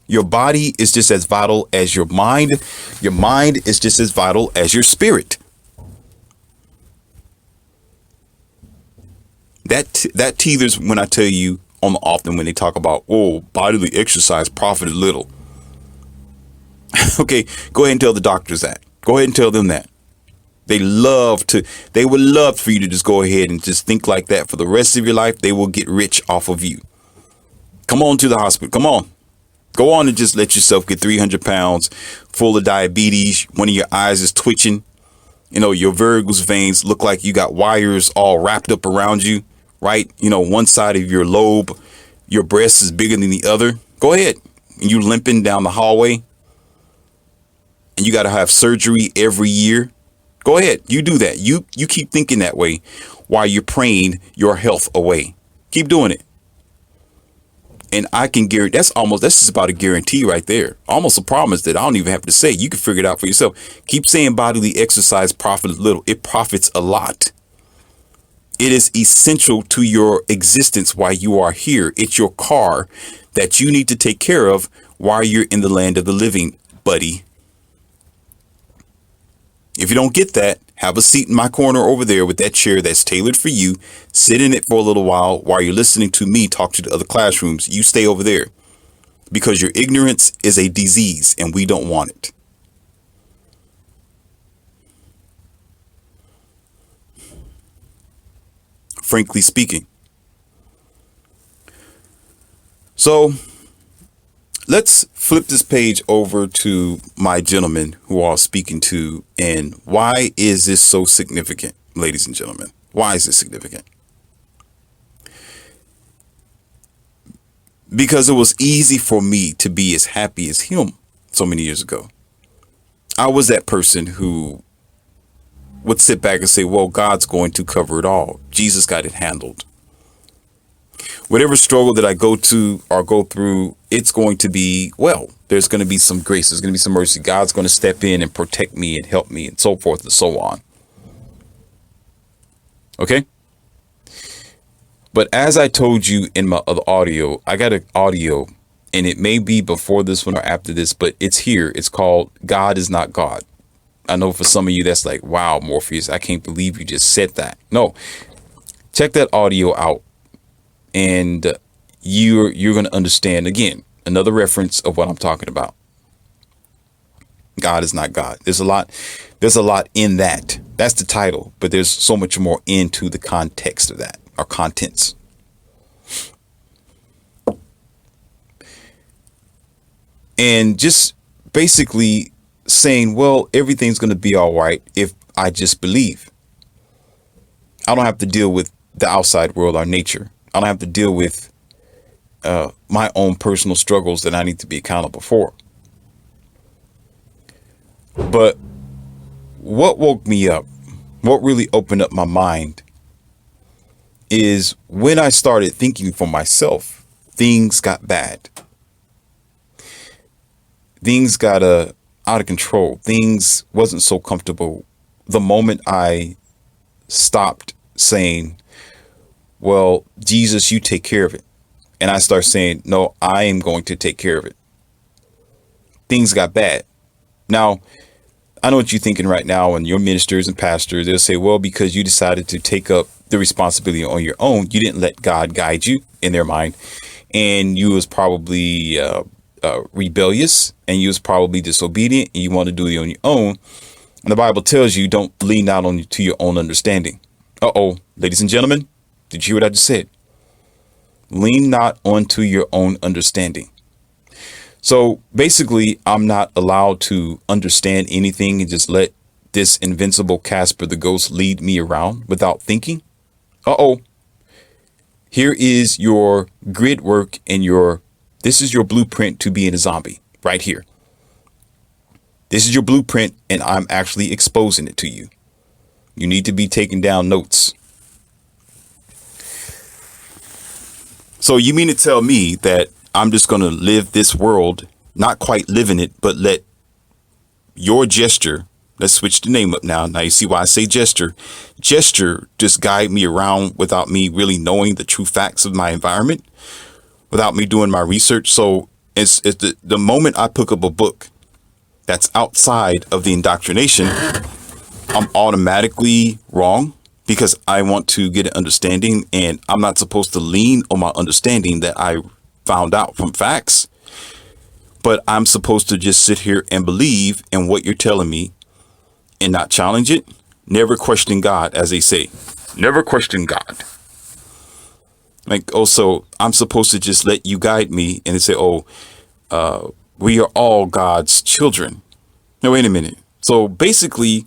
Your body is just as vital as your mind. Your mind is just as vital as your spirit. That teethers when I tell you often when they talk about, oh, bodily exercise profited little. Okay, go ahead and tell the doctors that. Go ahead and tell them that. They would love for you to just go ahead and just think like that for the rest of your life. They will get rich off of you. Come on to the hospital. Come on. Go on and just let yourself get 300 pounds full of diabetes. One of your eyes is twitching. You know, your varicose veins look like you got wires all wrapped up around you, right? You know, one side of your lobe, your breast is bigger than the other. Go ahead. And you limping down the hallway and you got to have surgery every year. Go ahead. You do that. You keep thinking that way while you're praying your health away. Keep doing it. And I can guarantee that's just about a guarantee right there. Almost a promise that I don't even have to say. You can figure it out for yourself. Keep saying bodily exercise profits little. It profits a lot. It is essential to your existence while you are here. It's your car that you need to take care of while you're in the land of the living, buddy. If you don't get that, have a seat in my corner over there with that chair that's tailored for you. Sit in it for a little while you're listening to me talk to the other classrooms. You stay over there because your ignorance is a disease and we don't want it. Frankly speaking. So let's flip this page over to my gentleman who I'm speaking to. And why is this so significant, ladies and gentlemen? Why is this significant? Because it was easy for me to be as happy as him so many years ago. I was that person who would sit back and say, well, God's going to cover it all. Jesus got it handled. Whatever struggle that I go to or go through, it's going to be, well, there's going to be some grace. There's going to be some mercy. God's going to step in and protect me and help me and so forth and so on. Okay. But as I told you in my other audio, I got an audio and it may be before this one or after this, but it's here. It's called God is Not God. I know for some of you that's like, wow, Morpheus, I can't believe you just said that. No, check that audio out. And you're going to understand, again, another reference of what I'm talking about. God is not God. There's a lot in that. That's the title, but there's so much more into the context of that, or contents. And just basically saying, well, everything's going to be all right if I just believe. I don't have to deal with the outside world or nature. I don't have to deal with my own personal struggles that I need to be accountable for. But what woke me up, what really opened up my mind is when I started thinking for myself, things got bad. Things got out of control. Things wasn't so comfortable. The moment I stopped saying, well, Jesus, you take care of it. And I start saying, no, I am going to take care of it. Things got bad. Now, I know what you're thinking right now, and your ministers and pastors, they'll say, well, because you decided to take up the responsibility on your own, you didn't let God guide you in their mind. And you was probably rebellious, and you was probably disobedient, and you want to do it on your own. And the Bible tells you don't lean out on to your own understanding. Uh-oh, ladies and gentlemen, did you hear what I just said? Lean not onto your own understanding. So basically, I'm not allowed to understand anything and just let this invincible Casper the Ghost lead me around without thinking. Uh-oh. Here is your grid work and this is your blueprint to being a zombie right here. This is your blueprint, and I'm actually exposing it to you. You need to be taking down notes. So you mean to tell me that I'm just going to live this world, not quite living it, but let your gesture, let's switch the name up now. Now you see why I say gesture just guide me around without me really knowing the true facts of my environment, without me doing my research. So it's the moment I pick up a book that's outside of the indoctrination, I'm automatically wrong because I want to get an understanding, and I'm not supposed to lean on my understanding that I found out from facts, but I'm supposed to just sit here and believe in what you're telling me and not challenge it. Never question God, as they say. Never question God. Like, so I'm supposed to just let you guide me and say, we are all God's children. No, wait a minute. So basically,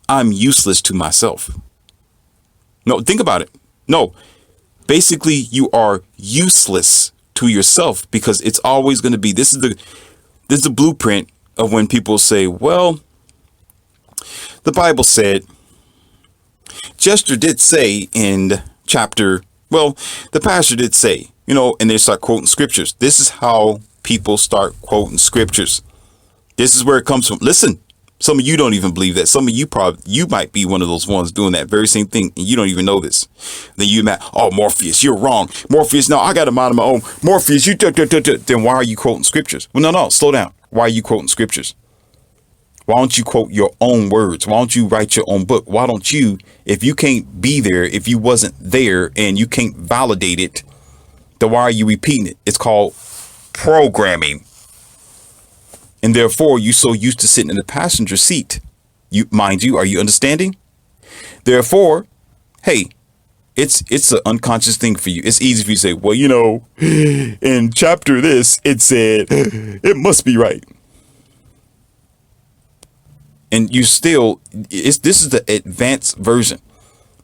I'm useless to myself. No, think about it. No, basically, you are useless to yourself, because it's always going to be, this is the blueprint of when people say, well, the Bible said, Jester did say in chapter, well, the pastor did say, and they start quoting scriptures. This is how people start quoting scriptures. This is where it comes from. Listen, some of you don't even believe that. Some of you might be one of those ones doing that very same thing, and you don't even know this. Then you mad, oh, Morpheus, you're wrong. Morpheus, no, I got a mind of my own. Morpheus, you then why are you quoting scriptures? Well, no, slow down. Why are you quoting scriptures? Why don't you quote your own words? Why don't you write your own book? Why don't you, if you can't be there, if you wasn't there and you can't validate it, then why are you repeating it? It's called programming. And therefore, you're so used to sitting in the passenger seat. Mind you, are you understanding? Therefore, hey, it's an unconscious thing for you. It's easy for you to say, well, in chapter this, it said, it must be right. And you still, this is the advanced version.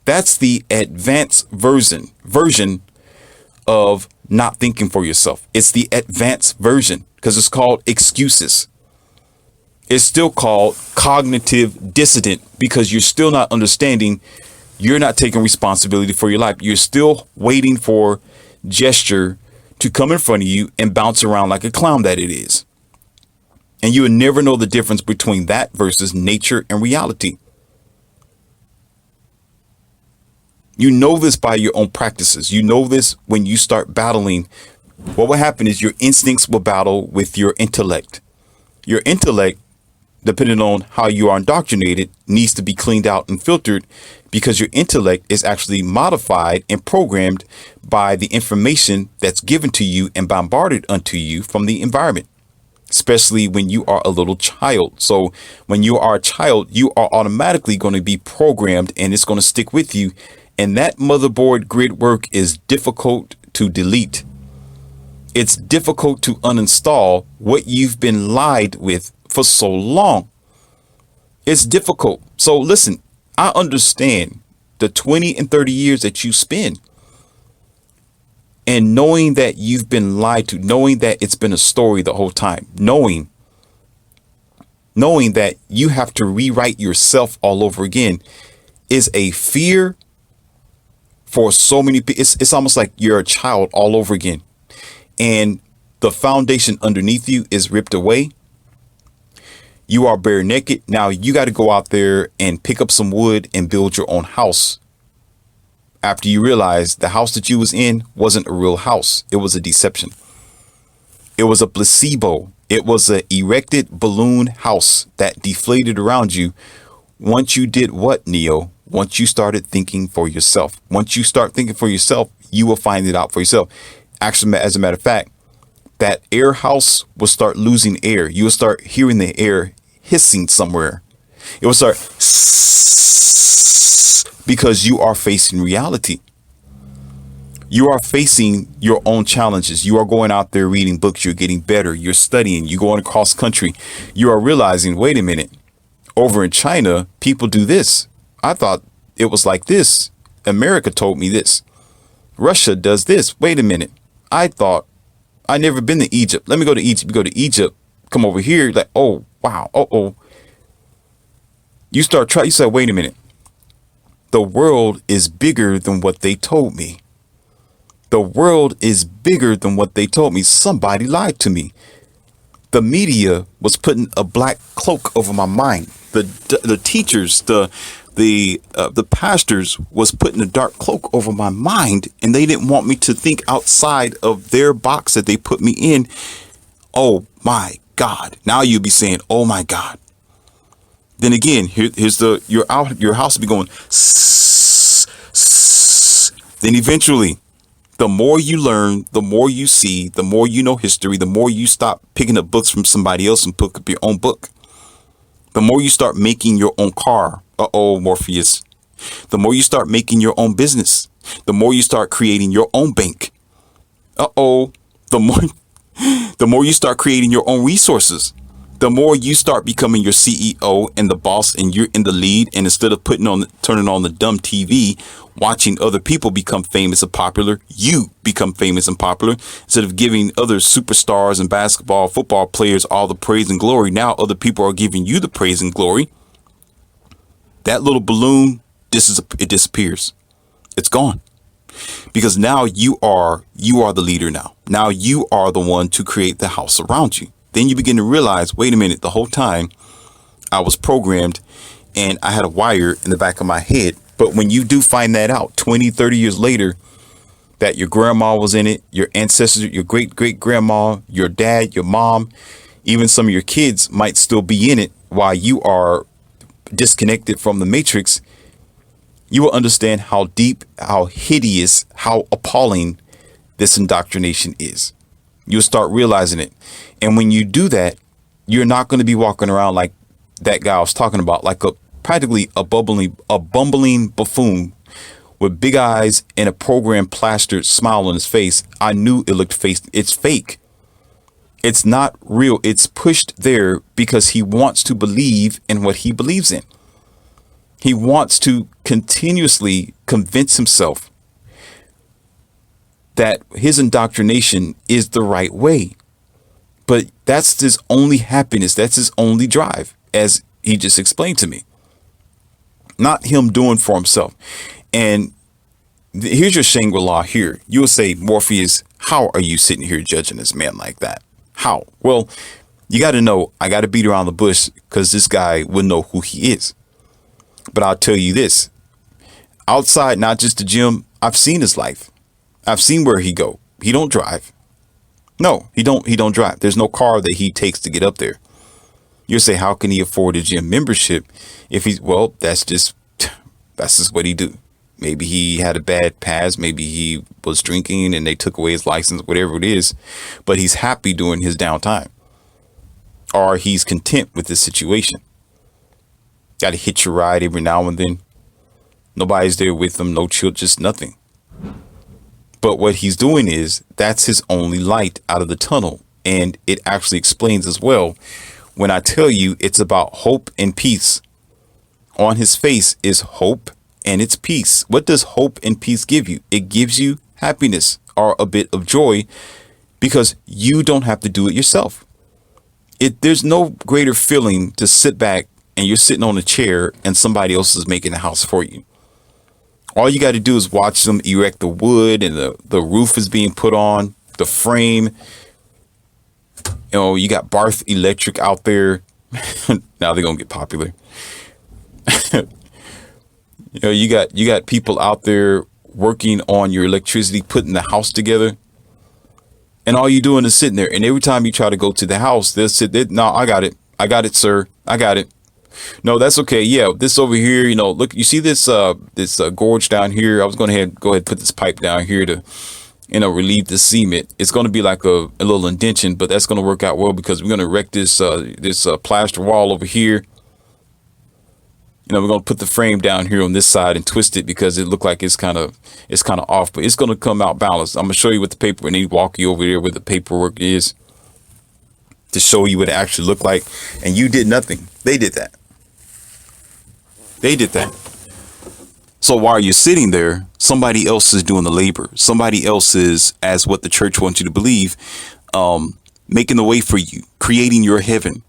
That's the advanced version of not thinking for yourself. It's the advanced version because it's called excuses. It's still called cognitive dissident because you're still not understanding. You're not taking responsibility for your life. You're still waiting for gesture to come in front of you and bounce around like a clown that it is. And you will never know the difference between that versus nature and reality. You know this by your own practices. You know this when you start battling. What will happen is your instincts will battle with your intellect. Your intellect, depending on how you are indoctrinated, needs to be cleaned out and filtered because your intellect is actually modified and programmed by the information that's given to you and bombarded unto you from the environment, especially when you are a little child. So when you are a child, you are automatically going to be programmed and it's going to stick with you. And that motherboard grid work is difficult to delete. It's difficult to uninstall what you've been lied with for so long. It's difficult. So listen, I understand the 20 and 30 years that you spend and knowing that you've been lied to, knowing that it's been a story the whole time, knowing that you have to rewrite yourself all over again is a fear for so many people. It's almost like you're a child all over again. And the foundation underneath you is ripped away. You are bare naked. Now you got to go out there and pick up some wood and build your own house. After you realize the house that you was in wasn't a real house. It was a deception. It was a placebo. It was an erected balloon house that deflated around you. Once you did what, Neo? Once you started thinking for yourself. Once you start thinking for yourself, you will find it out for yourself. Actually, as a matter of fact, that air house will start losing air. You will start hearing the air hissing somewhere. It will start because you are facing reality. You are facing your own challenges. You are going out there reading books. You're getting better. You're studying. You're going across country. You are realizing, wait a minute, over in China, people do this. I thought it was like this. America told me this. Russia does this. Wait a minute. I thought I never been to Egypt. Let me go to Egypt. You go to Egypt. Come over here. Like, oh, wow. Oh. You say, wait a minute. The world is bigger than what they told me. The world is bigger than what they told me. Somebody lied to me. The media was putting a black cloak over my mind. The teachers, the pastors was putting a dark cloak over my mind, and they didn't want me to think outside of their box that they put me in. Oh my God. Now you'll be saying, oh my God. Then again, here's your house will be going. Then eventually, the more you learn, the more you see, the more you know history, the more you stop picking up books from somebody else and pick up your own book. The more you start making your own car. Morpheus. The more you start making your own business. The more you start creating your own bank. The more you start creating your own resources. The more you start becoming your CEO and the boss, and you're in the lead, and instead of turning on the dumb TV, watching other people become famous and popular, you become famous and popular. Instead of giving other superstars and basketball, football players all the praise and glory, now other people are giving you the praise and glory. That little balloon, it disappears. It's gone. Because now you are the leader now. Now you are the one to create the house around you. Then you begin to realize, wait a minute, the whole time I was programmed and I had a wire in the back of my head. But when you do find that out 20, 30 years later, that your grandma was in it, your ancestors, your great-great-grandma, your dad, your mom, even some of your kids might still be in it while you are disconnected from the matrix, you will understand how deep, how hideous, how appalling this indoctrination is. You'll start realizing it. And when you do that, you're not going to be walking around like that guy I was talking about, like practically a bumbling buffoon with big eyes and a program plastered smile on his face. I knew it looked fake. It's fake. It's not real. It's pushed there because he wants to believe in what he believes in. He wants to continuously convince himself that his indoctrination is the right way. But that's his only happiness. That's his only drive, as he just explained to me. Not him doing for himself. And here's your Shangri-La here. You will say, Morpheus, how are you sitting here judging this man like that? How? Well, you got to know, I got to beat around the bush because this guy wouldn't know who he is. But I'll tell you this. Outside, not just the gym, I've seen his life. I've seen where he go. He don't drive. No, he don't drive. There's no car that he takes to get up there. You'll say, how can he afford a gym membership if that's just what he do. Maybe he had a bad past. Maybe he was drinking and they took away his license, whatever it is. But he's happy during his downtime. Or he's content with this situation. Got to hitch a ride every now and then. Nobody's there with him. No chill, just nothing. But what he's doing is that's his only light out of the tunnel. And it actually explains as well. When I tell you it's about hope and peace, on his face is hope and it's peace. What does hope and peace give you? It gives you happiness or a bit of joy because you don't have to do it yourself. There's no greater feeling to sit back and you're sitting on a chair and somebody else is making a house for you. All you got to do is watch them erect the wood and the roof is being put on, the frame. You know, you got Barth Electric out there Now they're gonna get popular. You got people out there working on your electricity, putting the house together, and all you're doing is sitting there. And every time you try to go to the house, they'll sit there. No, I got it, sir. I got it. No, that's okay. Yeah, this over here. Look, you see this gorge down here. I was going to go ahead and put this pipe down here to relieve the cement. It's going to be like a little indention, but that's going to work out well because we're going to erect this plaster wall over here. We're going to put the frame down here on this side and twist it because it looked like it's kind of off, but it's going to come out balanced. I'm going to show you what the paper, and then walk you over there where the paperwork is to show you what it actually looked like. And you did nothing. They did that. They did that. So while you're sitting there, somebody else is doing the labor. Somebody else is, as what the church wants you to believe, making the way for you, creating your heaven,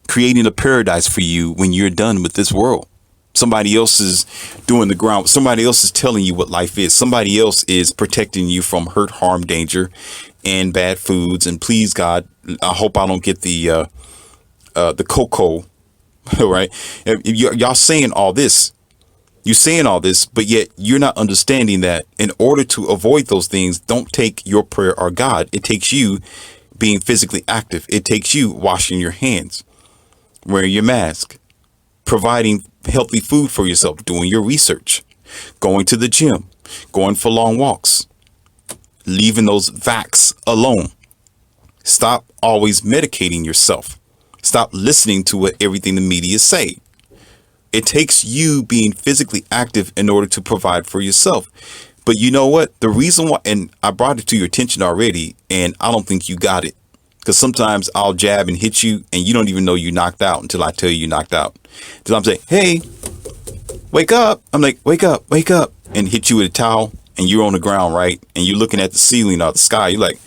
creating a paradise for you when you're done with this world. Somebody else is doing the ground. Somebody else is telling you what life is. Somebody else is protecting you from hurt, harm, danger, and bad foods. And please, God, I hope I don't get the cocoa, right? Y'all saying all this. You're saying all this, but yet you're not understanding that in order to avoid those things, don't take your prayer or God. It takes you being physically active. It takes you washing your hands, wearing your mask, providing healthy food for yourself, doing your research, going to the gym, going for long walks, leaving those vax alone. Stop always medicating yourself. Stop listening to what everything the media say. It takes you being physically active in order to provide for yourself. But you know what? The reason why, and I brought it to your attention already, and I don't think you got it. Because sometimes I'll jab and hit you and you don't even know you knocked out until I tell you you knocked out. Until I'm saying, hey, wake up. I'm like, wake up, and hit you with a towel and you're on the ground, right? And you're looking at the ceiling or the sky. You're like,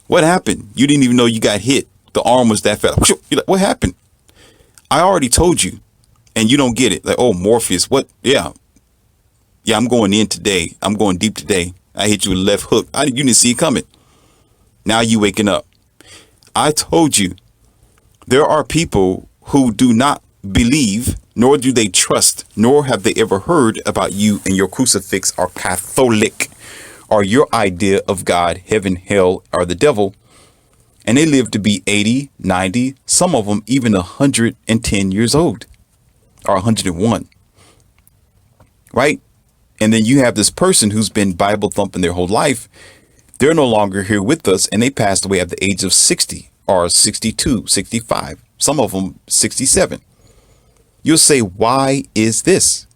what happened? You didn't even know you got hit. The arm was that fast. You're like, what happened? I already told you and you don't get it. Like, oh, Morpheus, what? Yeah, I'm going in today. I'm going deep today. I hit you with a left hook. You didn't see it coming. Now you waking up. I told you, there are people who do not believe, nor do they trust, nor have they ever heard about you and your crucifix or Catholic or your idea of God, heaven, hell, or the devil. And they live to be 80, 90, some of them even 110 years old or 101. Right? And then you have this person who's been Bible thumping their whole life. They're no longer here with us, and they passed away at the age of 60 or 62, 65, some of them 67. You'll say, why is this?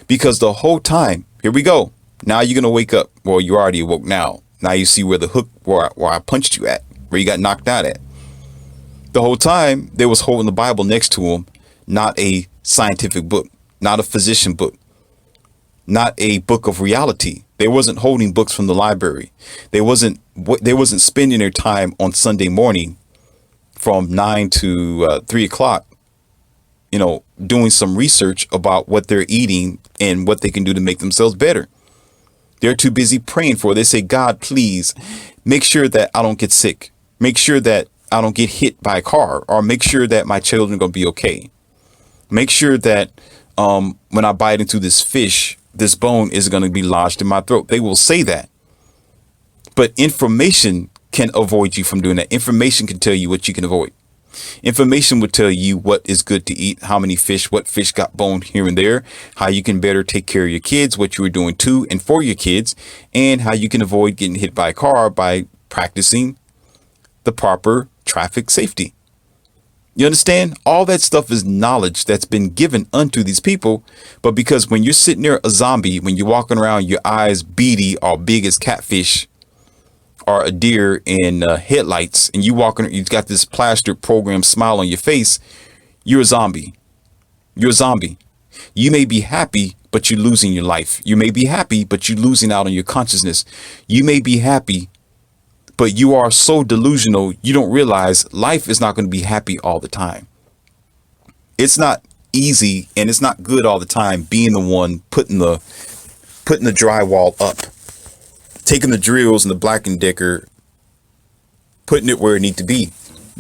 Because the whole time, here we go. Now you're going to wake up. Well, you already awoke now. Now you see where the hook, where I punched you at, where you got knocked out at. The whole time they was holding the Bible next to them, not a scientific book, not a physician book, not a book of reality. They wasn't holding books from the library. They wasn't spending their time on Sunday morning from 9 to 3 o'clock, doing some research about what they're eating and what they can do to make themselves better. They're too busy praying for it. They say, God, please make sure that I don't get sick. Make sure that I don't get hit by a car, or make sure that my children are going to be okay. Make sure that when I bite into this fish, this bone is going to be lodged in my throat. They will say that. But information can avoid you from doing that. Information can tell you what you can avoid. Information will tell you what is good to eat, how many fish, what fish got bone here and there, how you can better take care of your kids, what you are doing to and for your kids, and how you can avoid getting hit by a car by practicing the proper traffic safety. You understand? All that stuff is knowledge that's been given unto these people. But because when you're sitting there a zombie, when you're walking around, your eyes beady or big as catfish or a deer in headlights, and you've got this plastered program smile on your face, you're a zombie. You're a zombie. You may be happy, but you're losing your life. You may be happy, but you're losing out on your consciousness. You may be happy, but you are so delusional, you don't realize life is not going to be happy all the time. It's not easy, and it's not good all the time being the one putting the drywall up, taking the drills and the Black & Decker, putting it where it needs to be.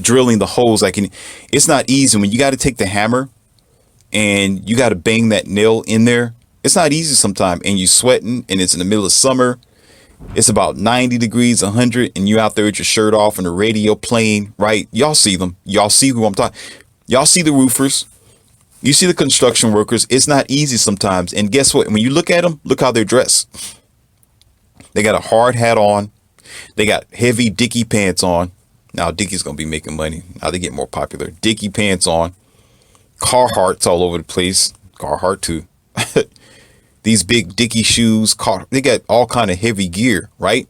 drilling the holes. It's not easy when you got to take the hammer and you got to bang that nail in there. It's not easy sometimes, and you sweating, and it's in the middle of summer. It's about 90 degrees, 100, and you out there with your shirt off and the radio playing, right? Y'all see them. Y'all see who I'm talking. Y'all see the roofers. You see the construction workers. It's not easy sometimes. And guess what? When you look at them, look how they're dressed. They got a hard hat on. They got heavy Dickie pants on. Now Dickie's going to be making money. Now they get more popular. Dickie pants on. Carhartts all over the place. Carhartt too. These big Dickie shoes. They got all kind of heavy gear, right?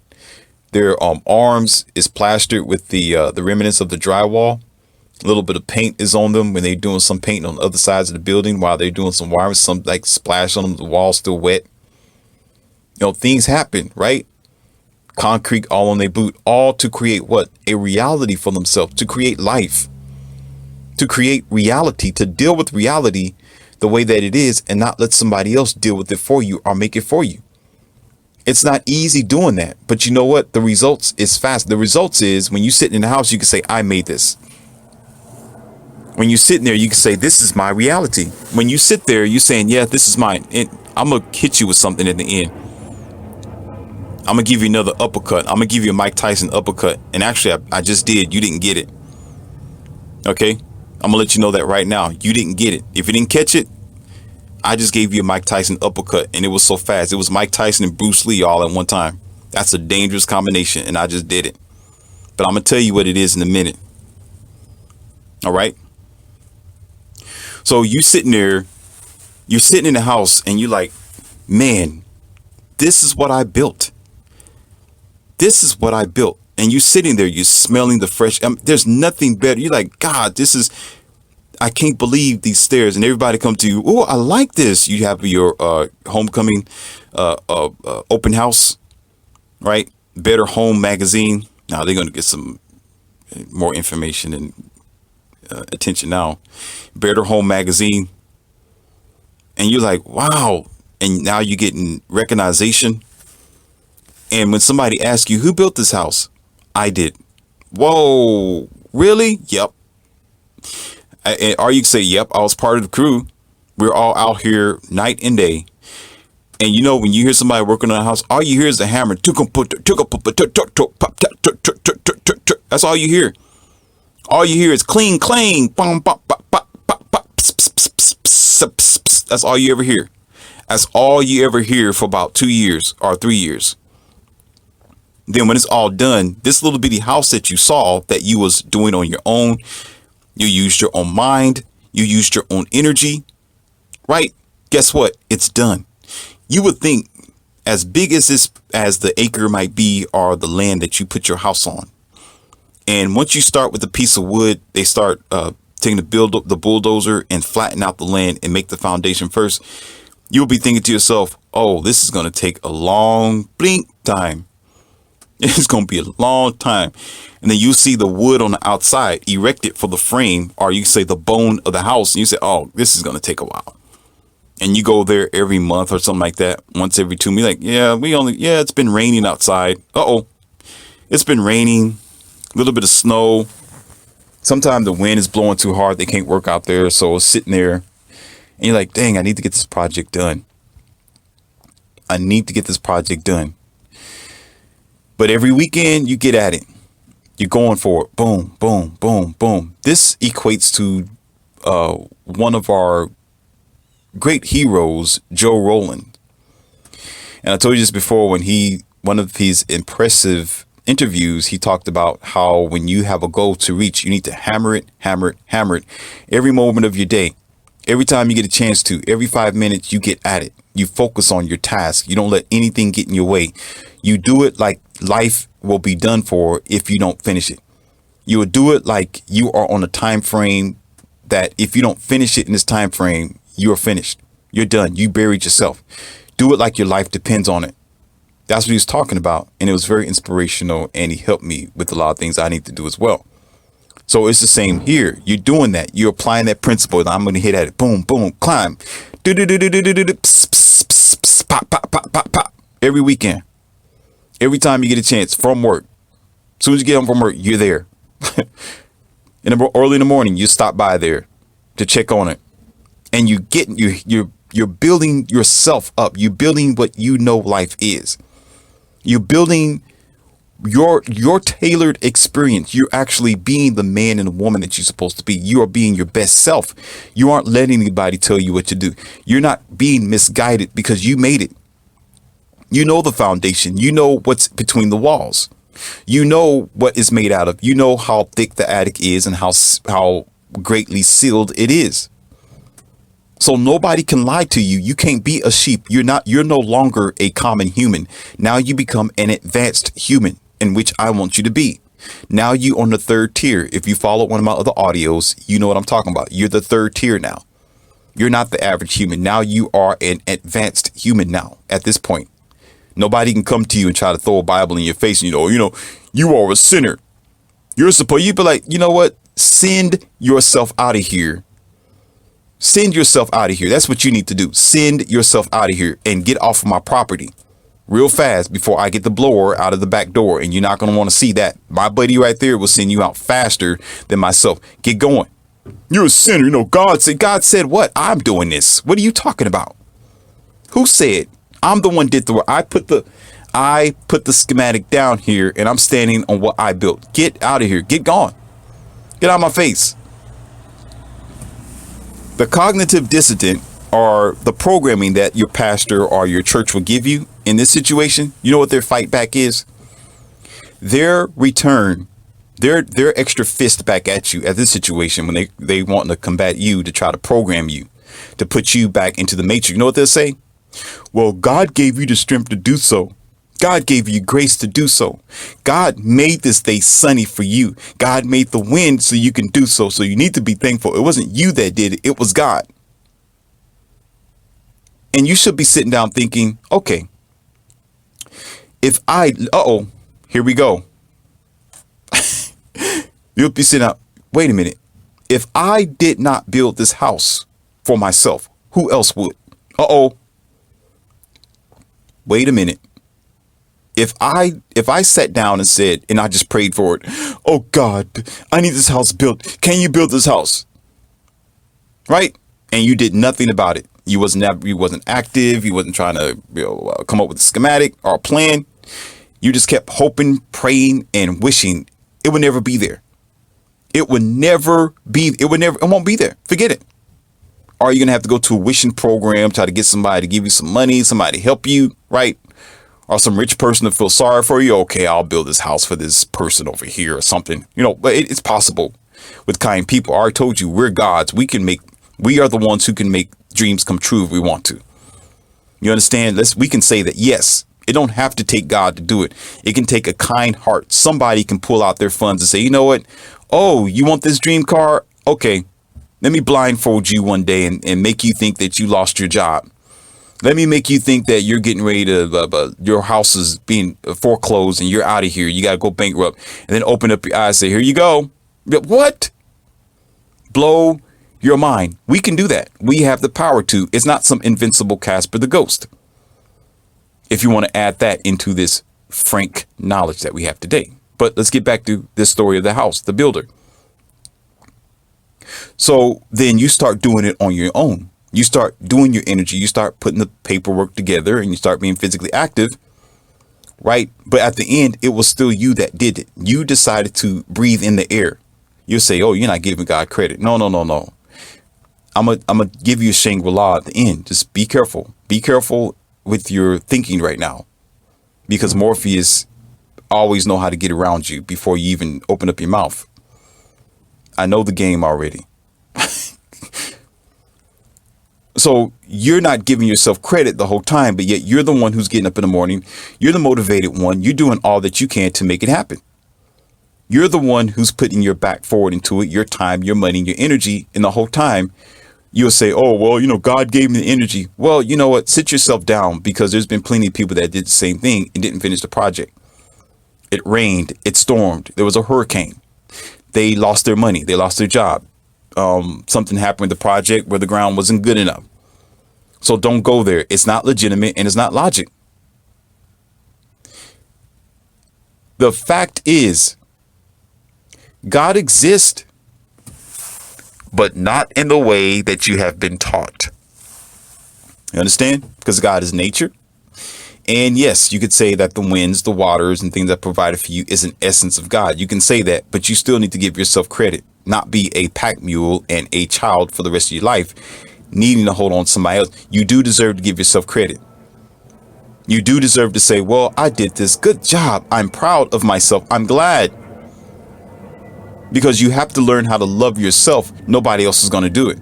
Their arms is plastered with the remnants of the drywall. A little bit of paint is on them when they're doing some painting on the other sides of the building while they're doing some wiring. Some like splash on them. The wall's still wet. You know, things happen, right? Concrete all on their boot, all to create what? A reality for themselves, to create life, to create reality, to deal with reality the way that it is and not let somebody else deal with it for you or make it for you. It's not easy doing that. But you know what? The results is fast. The results is when you sit in the house, you can say, I made this. When you're sitting there, you can say, this is my reality. When you sit there, you're saying, yeah, this is mine. And I'm going to hit you with something at the end. I'm going to give you another uppercut. I'm going to give you a Mike Tyson uppercut. And actually, I just did. You didn't get it. Okay? I'm going to let you know that right now. You didn't get it. If you didn't catch it, I just gave you a Mike Tyson uppercut. And it was so fast. It was Mike Tyson and Bruce Lee all at one time. That's a dangerous combination. And I just did it. But I'm going to tell you what it is in a minute. All right? So you sitting there. You're sitting in the house and you're like, man, this is what I built. This is what I built. And you're sitting there, you're smelling the fresh. There's nothing better. You're like, God, I can't believe these stairs. And everybody come to you. Oh, I like this. You have your homecoming open house, right? Better Home magazine. Now they're going to get some more information and attention now. Better Home magazine. And you're like, wow. And now you're getting recognition. And when somebody asks you, who built this house? I did. Whoa, really? Yep. Or you can say, yep, I was part of the crew. We're all out here night and day. And you know, when you hear somebody working on a house, all you hear is the hammer. That's all you hear. All you hear is cling, clang. That's all you ever hear. That's all you ever hear for about 2 years or 3 years. Then when it's all done, this little bitty house that you saw that you was doing on your own, you used your own mind, you used your own energy, right? Guess what? It's done. You would think as big as the acre might be or the land that you put your house on. And once you start with a piece of wood, they start taking the bulldozer and flatten out the land and make the foundation first. You'll be thinking to yourself, oh, this is going to take a long blink time. It's going to be a long time. And then you see the wood on the outside erected for the frame, or you say the bone of the house. And you say, oh, this is going to take a while. And you go there every month or something like that. Once every 2 months. Like, it's been raining outside. Uh-oh. It's been raining. A little bit of snow. Sometimes the wind is blowing too hard. They can't work out there. So it's sitting there. And you're like, dang, I need to get this project done. I need to get this project done. But every weekend you get at it. You're going for it. Boom, boom, boom, boom. This equates to one of our great heroes, Joe Roland. And I told you this before when one of his impressive interviews, he talked about how when you have a goal to reach, you need to hammer it, hammer it, hammer it every moment of your day. Every time you get a chance to, every 5 minutes you get at it. You focus on your task. You don't let anything get in your way. You do it like life will be done for if you don't finish it. You will do it like you are on a time frame that if you don't finish it in this time frame, you're finished. You're done. You buried yourself. Do it like your life depends on it. That's what he was talking about. And it was very inspirational. And he helped me with a lot of things I need to do as well. So it's the same here. You're doing that. You're applying that principle. I'm going to hit at it. Boom, boom, climb. Pop, pop, pop, pop, pop. Every weekend. Every time you get a chance from work. As soon as you get home from work, you're there. early in the morning, you stop by there to check on it, and you're building yourself up. You're building what you know life is. You're building your tailored experience. You're actually being the man and woman that you're supposed to be. You are being your best self. You aren't letting anybody tell you what to do. You're not being misguided because you made it. You know the foundation. You know what's between the walls. You know what is made out of. You know how thick the attic is and how greatly sealed it is. So nobody can lie to you. You can't be a sheep. You're no longer a common human. Now you become an advanced human, in which I want you to be. Now you on the third tier. If you follow one of my other audios, you know what I'm talking about. You're the third tier now. You're not the average human. Now you are an advanced human now at this point. Nobody can come to you and try to throw a Bible in your face. You know, you are a sinner. You'd be like, you know what? Send yourself out of here. Send yourself out of here. That's what you need to do. Send yourself out of here and get off of my property real fast before I get the blower out of the back door. And you're not going to want to see that. My buddy right there will send you out faster than myself. Get going. You're a sinner. You know, God said what? I'm doing this. What are you talking about? Who said? I'm the one did the work. I put the schematic down here and I'm standing on what I built. Get out of here. Get gone. Get out of my face. The cognitive dissonant or the programming that your pastor or your church will give you in this situation, you know what their fight back is? Their return, their extra fist back at you at this situation when they want to combat you, to try to program you, to put you back into the matrix. You know what they'll say? Well, God gave you the strength to do so. God gave you grace to do so. God made this day sunny for you. God made the wind so you can do so. So you need to be thankful. It wasn't you that did it. It was God. And you should be sitting down thinking, okay, here we go. You'll be sitting out. Wait a minute. If I did not build this house for myself, who else would? Wait a minute. If I sat down and said, and I just prayed for it, oh God, I need this house built. Can you build this house? Right? And you did nothing about it. You wasn't active. You wasn't trying to come up with a schematic or a plan. You just kept hoping, praying, and wishing it would never be there. It won't be there. Forget it. Are you going to have to go to a wishing program, try to get somebody to give you some money, somebody to help you, right? Or some rich person to feel sorry for you. Okay, I'll build this house for this person over here or something. But it's possible with kind people. I already told you, we're gods. We are the ones who can make dreams come true if we want to. You understand? We can say that, yes, it don't have to take God to do it. It can take a kind heart. Somebody can pull out their funds and say, you know what? Oh, you want this dream car? Okay. Let me blindfold you one day and make you think that you lost your job. Let me make you think that you're getting ready to, your house is being foreclosed and you're out of here. You got to go bankrupt. And then open up your eyes and say, here you go. What? Blow your mind. We can do that. We have the power to. It's not some invincible Casper the Ghost. If you want to add that into this frank knowledge that we have today. But let's get back to this story of the house, the builder. So then you start doing it on your own. You start doing your energy. You start putting the paperwork together and you start being physically active. Right. But at the end, it was still you that did it. You decided to breathe in the air. You'll say, oh, you're not giving God credit. No. I'm going to give you a Shangri-La at the end. Just be careful. Be careful with your thinking right now, because Morpheus always know how to get around you before you even open up your mouth. I know the game already. So you're not giving yourself credit the whole time, but yet you're the one who's getting up in the morning. You're the motivated one. You're doing all that you can to make it happen. You're the one who's putting your back forward into it, your time, your money, your energy. And the whole time you'll say, oh, well, God gave me the energy. Well, you know what? Sit yourself down, because there's been plenty of people that did the same thing and didn't finish the project. It rained. It stormed. There was a hurricane. They lost their money. They lost their job. Something happened with the project where the ground wasn't good enough. So don't go there. It's not legitimate and it's not logic. The fact is, God exists but not in the way that you have been taught. You understand? Because God is nature. And yes, you could say that the winds, the waters, and things that provided for you is an essence of God. You can say that, but you still need to give yourself credit, not be a pack mule and a child for the rest of your life, needing to hold on to somebody else. You do deserve to give yourself credit. You do deserve to say, well, I did this. Good job. I'm proud of myself. I'm glad. Because you have to learn how to love yourself. Nobody else is going to do it.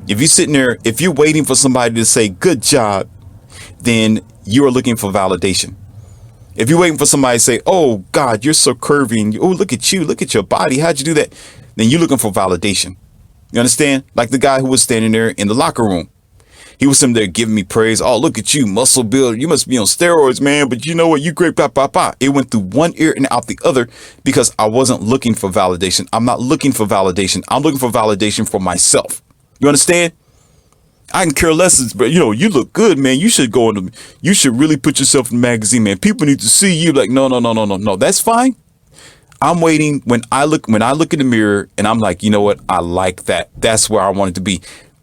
If you're sitting there, if you're waiting for somebody to say, good job, then you are looking for validation. If you're waiting for somebody to say, oh, God, you're so curvy. And oh, look at you. Look at your body. How'd you do that? Then you're looking for validation. You understand? Like the guy who was standing there in the locker room. He was sitting there giving me praise. Oh, look at you, muscle builder. You must be on steroids, man. But you know what? You great. Bah, bah, bah. It went through one ear and out the other because I wasn't looking for validation. I'm not looking for validation. I'm looking for validation for myself. You understand? I can care less, but you know, you look good, man. You should go into, you should really put yourself in the magazine, man. People need to see you. Like, no. That's fine. I'm waiting when I look in the mirror and I'm like, you know what? I like that. That's where I want it to be.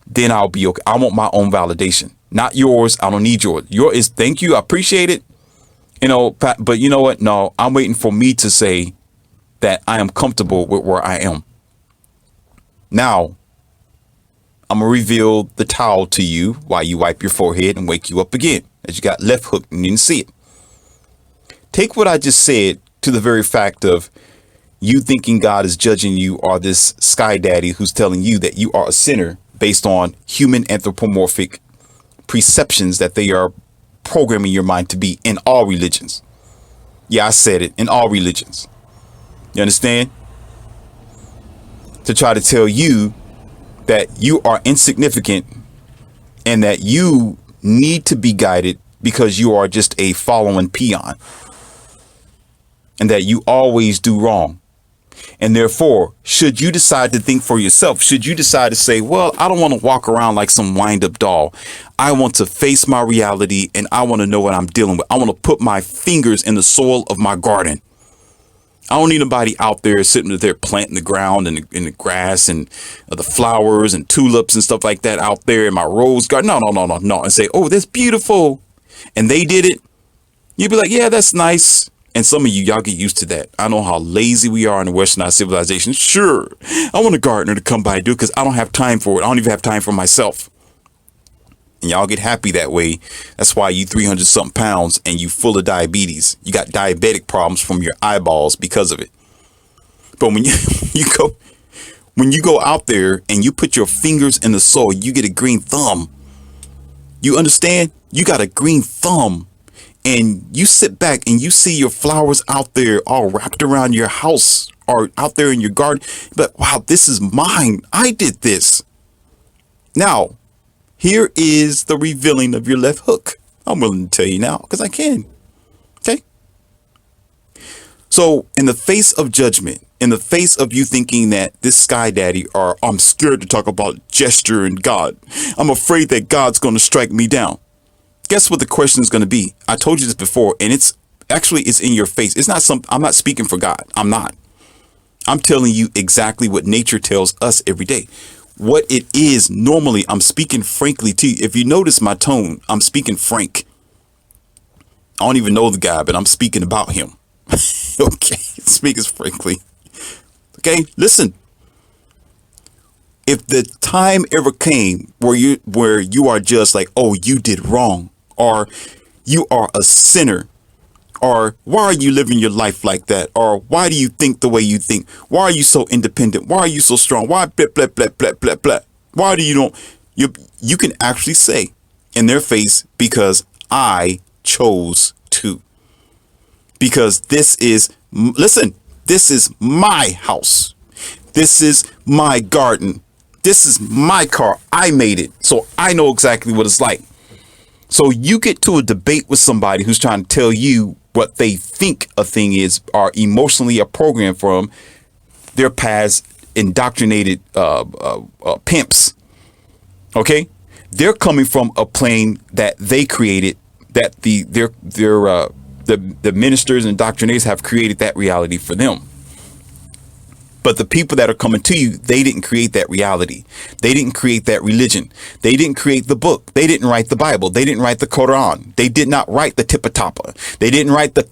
Then I'll be okay. I want my own validation, not yours. I don't need yours. Yours is thank you. I appreciate it. You know, but you know what? No, I'm waiting for me to say that I am comfortable with where I am. Now, I'm going to reveal the towel to you while you wipe your forehead and wake you up again, as you got left hooked and you didn't see it. Take what I just said to the very fact of you thinking God is judging you, or this sky daddy who's telling you that you are a sinner based on human anthropomorphic perceptions that they are programming your mind to be in all religions. Yeah, I said it, in all religions. You understand? To try to tell you that you are insignificant and that you need to be guided because you are just a following peon and that you always do wrong. And therefore, should you decide to think for yourself, should you decide to say, well, I don't want to walk around like some wind-up doll. I want to face my reality and I want to know what I'm dealing with. I want to put my fingers in the soil of my garden. I don't need nobody out there sitting there planting the ground and in the grass and the flowers and tulips and stuff like that out there in my rose garden. No. And say, oh, that's beautiful. And they did it. You'd be like, yeah, that's nice. And some of you, y'all get used to that. I know how lazy we are in the westernized civilization. Sure, I want a gardener to come by and do it because I don't have time for it. I don't even have time for myself. And y'all get happy that way. That's why you 300 something pounds and you full of diabetes. You got diabetic problems from your eyeballs because of it. But when you go out there and you put your fingers in the soil, you get a green thumb. You understand? You got a green thumb. And you sit back and you see your flowers out there all wrapped around your house or out there in your garden. But wow, this is mine. I did this. Now, here is the revealing of your left hook. I'm willing to tell you now because I can. Okay. So in the face of judgment, in the face of you thinking that this sky daddy, or I'm scared to talk about gesture and God, I'm afraid that God's going to strike me down. Guess what the question is going to be? I told you this before, and it's in your face. It's not something, I'm not speaking for God. I'm not. I'm telling you exactly what nature tells us every day. What it is normally, I'm speaking frankly to you. If you notice my tone, I'm speaking frank. I don't even know the guy, but I'm speaking about him. Okay, speaking frankly. Okay, listen. If the time ever came where you are just like, oh, you did wrong, or you are a sinner, or why are you living your life like that, or why do you think the way you think? Why are you so independent? Why are you so strong? Why blah blah blah blah blah blah? Why do you don't? You can actually say in their face, because I chose to. Because this is my house. This is my garden. This is my car. I made it. So I know exactly what it's like. So you get to a debate with somebody who's trying to tell you what they think a thing is, or emotionally a program from their past indoctrinated pimps. Okay? They're coming from a plane that they created, that the ministers and indoctrinators have created that reality for them. But the people that are coming to you, they didn't create that reality. They didn't create that religion. They didn't create the book. They didn't write the Bible. They didn't write the Quran. They did not write the Tipitapa. They didn't write the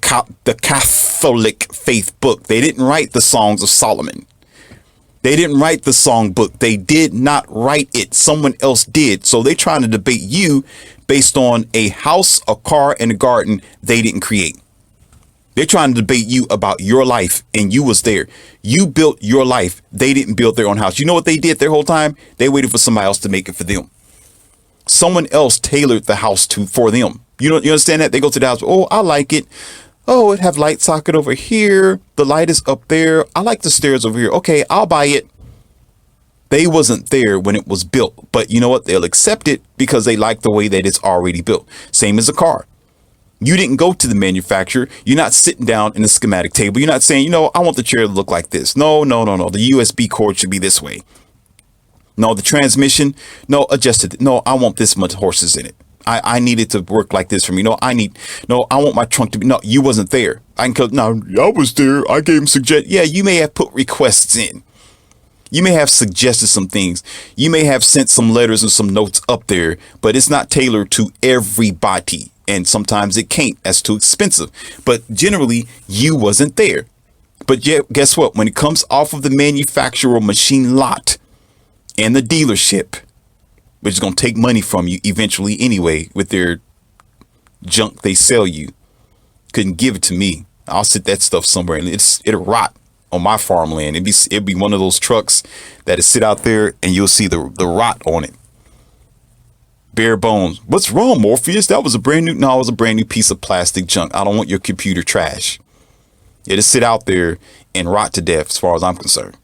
Catholic faith book. They didn't write the Songs of Solomon. They didn't write the song book. They did not write it. Someone else did. So they're trying to debate you based on a house, a car, and a garden they didn't create. They're trying to debate you about your life, and you was there. You built your life. They didn't build their own house. You know what they did their whole time? They waited for somebody else to make it for them. Someone else tailored the house for them. You understand that? They go to the house. Oh, I like it. Oh, it have light socket over here. The light is up there. I like the stairs over here. Okay, I'll buy it. They wasn't there when it was built. But you know what? They'll accept it because they like the way that it's already built. Same as a car. You didn't go to the manufacturer. You're not sitting down in the schematic table. You're not saying, I want the chair to look like this. No. The USB cord should be this way. No, the transmission. No, adjusted. No, I want this much horses in it. I need it to work like this for me. I want my trunk to be. No, you wasn't there. I was there. I gave him Yeah, you may have put requests in. You may have suggested some things. You may have sent some letters and some notes up there, but it's not tailored to everybody. And sometimes it can't. That's too expensive. But generally, you wasn't there. But yet, guess what? When it comes off of the manufacturer machine lot and the dealership, which is going to take money from you eventually anyway with their junk they sell you. Couldn't give it to me. I'll sit that stuff somewhere and it'll rot on my farmland. It'd be one of those trucks that'll sit out there and you'll see the rot on it. Bare bones. What's wrong, Morpheus? That was it was a brand new piece of plastic junk. I don't want your computer trash. It'll sit out there and rot to death as far as I'm concerned.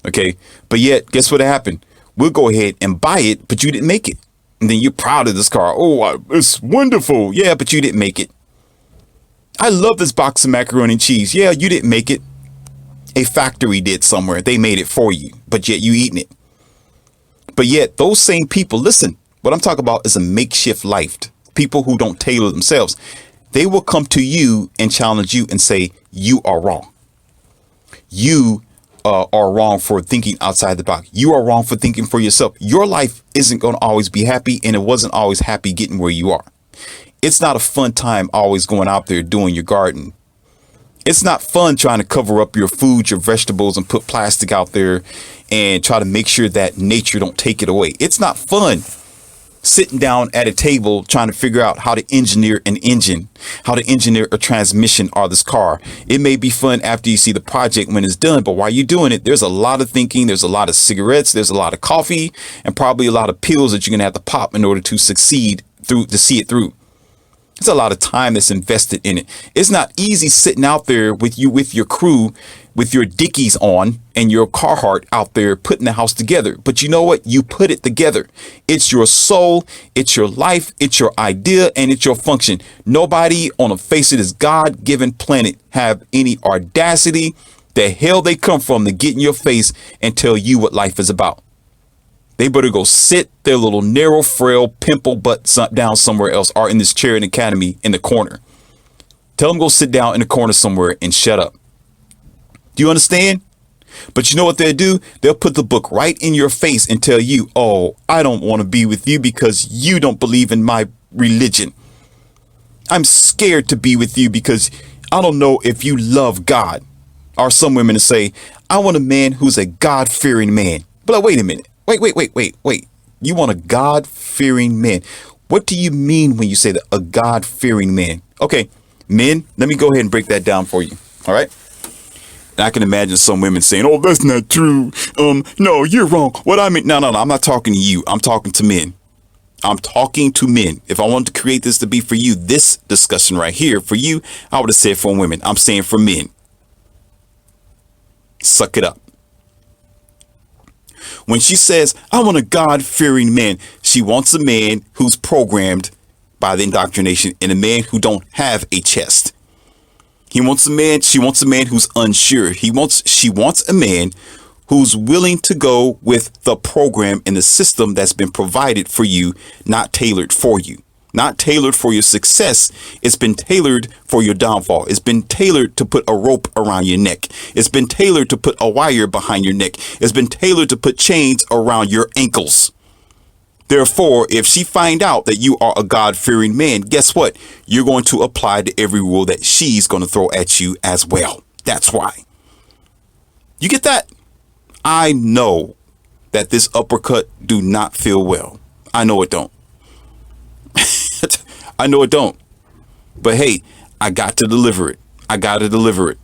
Okay. But yet, guess what happened? We'll go ahead and buy it, but you didn't make it. And then you're proud of this car. Oh, it's wonderful. Yeah, but you didn't make it. I love this box of macaroni and cheese. Yeah, you didn't make it. A factory did somewhere. They made it for you, but yet you eating it. But yet those same people, listen, what I'm talking about is a makeshift life. People who don't tailor themselves. They will come to you and challenge you and say, you are wrong. You are wrong for thinking outside the box. You are wrong for thinking for yourself. Your life isn't going to always be happy, and it wasn't always happy getting where you are. It's not a fun time always going out there doing your garden. It's not fun trying to cover up your food, your vegetables, and put plastic out there and try to make sure that nature don't take it away. It's not fun sitting down at a table trying to figure out how to engineer an engine, how to engineer a transmission or this car. It may be fun after you see the project when it's done, but while you're doing it, there's a lot of thinking, there's a lot of cigarettes, there's a lot of coffee, and probably a lot of pills that you're going to have to pop in order to succeed to see it through. There's a lot of time that's invested in it. It's not easy sitting out there with your crew, with your Dickies on and your Carhartt out there putting the house together. But you know what? You put it together. It's your soul. It's your life. It's your idea and it's your function. Nobody on the face of this God-given planet have any audacity. The hell they come from to get in your face and tell you what life is about. They better go sit their little narrow, frail, pimple butt down somewhere else or in this chair in the academy in the corner. Tell them go sit down in the corner somewhere and shut up. Do you understand? But you know what they'll do? They'll put the book right in your face and tell you, oh, I don't want to be with you because you don't believe in my religion. I'm scared to be with you because I don't know if you love God. Or some women say, I want a man who's a God-fearing man. But wait a minute. Wait. You want a God-fearing man. What do you mean when you say that a God-fearing man? Okay, men, let me go ahead and break that down for you. All right. And I can imagine some women saying, oh, that's not true. No, you're wrong. What I mean, no, I'm not talking to you. I'm talking to men. I'm talking to men. If I wanted to create this to be for you, this discussion right here for you, I would have said for women. I'm saying for men. Suck it up. When she says, I want a God-fearing man, she wants a man who's programmed by the indoctrination and a man who don't have a chest. She wants a man who's unsure. She wants a man who's willing to go with the program and the system that's been provided for you, not tailored for you. not tailored for your success. It's been tailored for your downfall. It's been tailored to put a rope around your neck. It's been tailored to put a wire behind your neck. It's been tailored to put chains around your ankles. Therefore, if she find out that you are a God-fearing man, guess what? You're going to apply to every rule that she's going to throw at you as well. That's why. You get that? I know that this uppercut do not feel well. I know it don't. I know it don't. But hey, I got to deliver it. I got to deliver it.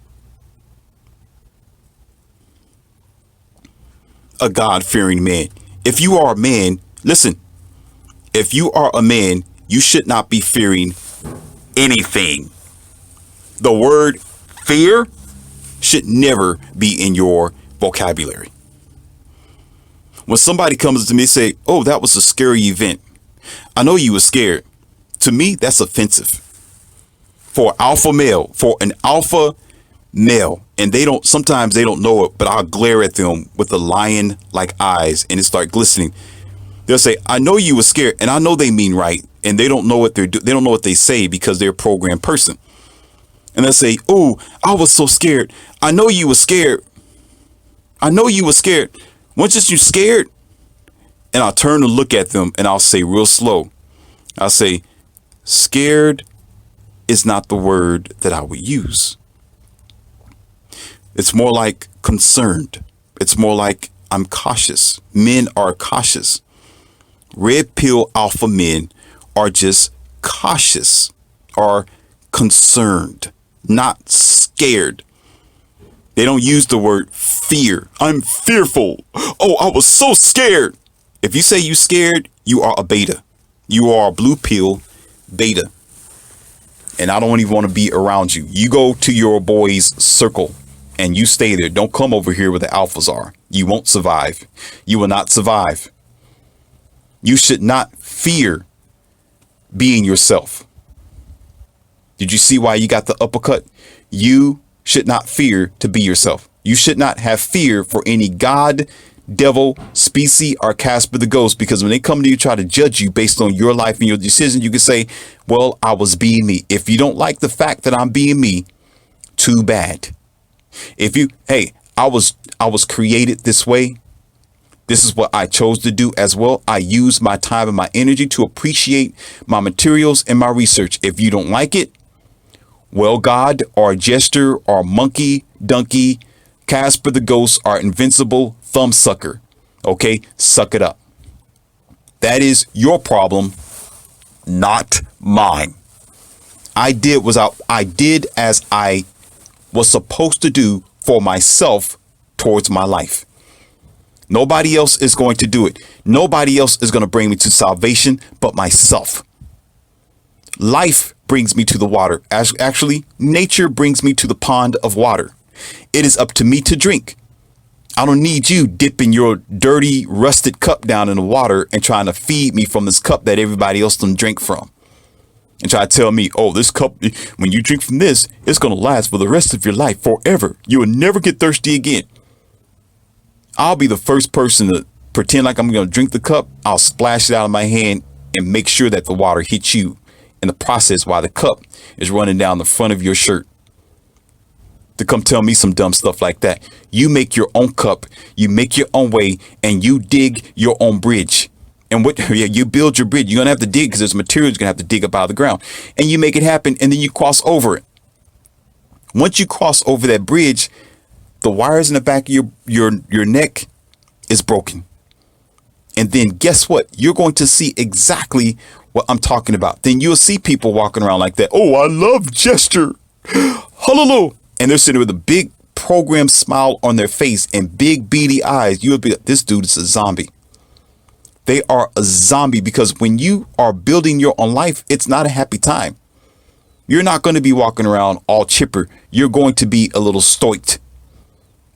A God-fearing man. If you are a man, listen, if you are a man, you should not be fearing anything. The word fear should never be in your vocabulary. When somebody comes to me and say, oh, that was a scary event. I know you were scared. To me, that's offensive. For alpha male, for an alpha male, and sometimes they don't know it, but I'll glare at them with the lion like eyes and it start glistening. They'll say, I know you were scared, and I know they mean right, and they don't know what they don't know what they say because they're a programmed person. And they'll say, oh, I was so scared. I know you were scared. I know you were scared. Once you scared, and I'll turn and look at them and I'll say real slow, I'll say, scared is not the word that I would use. It's more like concerned. It's more like I'm cautious. Men are cautious. Red pill alpha men are just cautious or concerned, not scared. They don't use the word fear. I'm fearful. Oh, I was so scared. If you say you scared, you are a beta. You are a blue pill beta. And I don't even want to be around you. You go to your boys' circle and you stay there. Don't come over here where the alphas are. You won't survive. You will not survive. You should not fear being yourself. Did you see why you got the uppercut? You should not fear to be yourself. You should not have fear for any God, devil, species, or Casper the Ghost, because when they come to you, try to judge you based on your life and your decision, you can say, well, I was being me. If you don't like the fact that I'm being me, too bad. I was created this way. This is what I chose to do as well. I use my time and my energy to appreciate my materials and my research. If you don't like it, well, God or Jester or Monkey, Donkey, Casper the Ghost or Invincible Thumbsucker. Okay, suck it up. That is your problem, not mine. I did as I was supposed to do for myself towards my life. Nobody else is going to do it. Nobody else is going to bring me to salvation but myself. Life brings me to the water. Actually, nature brings me to the pond of water. It is up to me to drink. I don't need you dipping your dirty, rusted cup down in the water and trying to feed me from this cup that everybody else done drink from. And try to tell me, oh, this cup, when you drink from this, it's going to last for the rest of your life forever. You will never get thirsty again. I'll be the first person to pretend like I'm going to drink the cup. I'll splash it out of my hand and make sure that the water hits you in the process while the cup is running down the front of your shirt. To come tell me some dumb stuff like that. You make your own cup, you make your own way, and you dig your own bridge. And you build your bridge. You're going to have to dig because there's materials you're going to have to dig up out of the ground. And you make it happen, and then you cross over it. Once you cross over that bridge, the wires in the back of your neck is broken. And then guess what? You're going to see exactly what I'm talking about. Then you'll see people walking around like that. Oh, I love Jester. Hallelujah. And they're sitting with a big programmed smile on their face and big beady eyes. You'll be like, this dude is a zombie. They are a zombie because when you are building your own life, it's not a happy time. You're not going to be walking around all chipper. You're going to be a little stoic.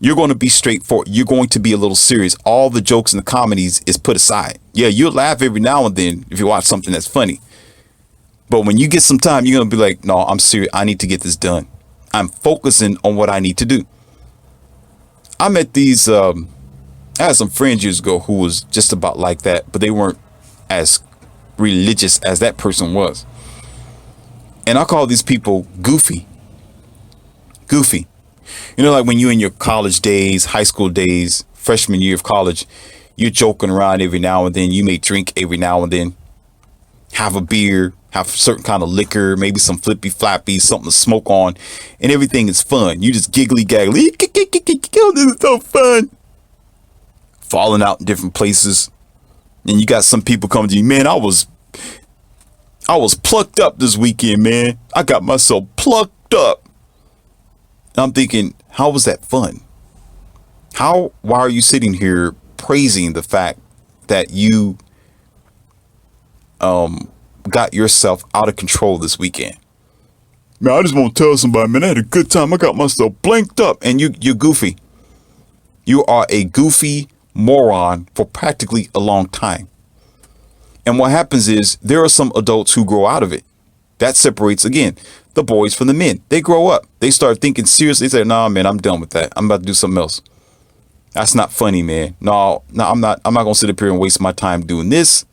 You're going to be straightforward. You're going to be a little serious. All the jokes and the comedies is put aside. Yeah, you'll laugh every now and then if you watch something that's funny. But when you get some time, you're going to be like, no, I'm serious. I need to get this done. I'm focusing on what I need to do. I met I had some friends years ago who was just about like that, but they weren't as religious as that person was. And I call these people goofy. Goofy. You know, like when you in your college days, high school days, freshman year of college, you're joking around every now and then. You may drink every now and then, have a beer, have a certain kind of liquor, maybe some flippy flappy, something to smoke on, and everything is fun. You just giggly gaggly. This is so fun. Falling out in different places. And you got some people coming to you, man, I was plucked up this weekend, man. I got myself plucked up. And I'm thinking, how was that fun? Why are you sitting here praising the fact that you got yourself out of control this weekend? Man, I just want to tell somebody, man, I had a good time. I got myself blanked up. And you're goofy. You are a goofy moron for practically a long time. And what happens is there are some adults who grow out of it. That separates, again, the boys from the men. They grow up. They start thinking seriously. They say, nah, man, I'm done with that. I'm about to do something else. That's not funny, man. No, I'm not going to sit up here and waste my time doing this,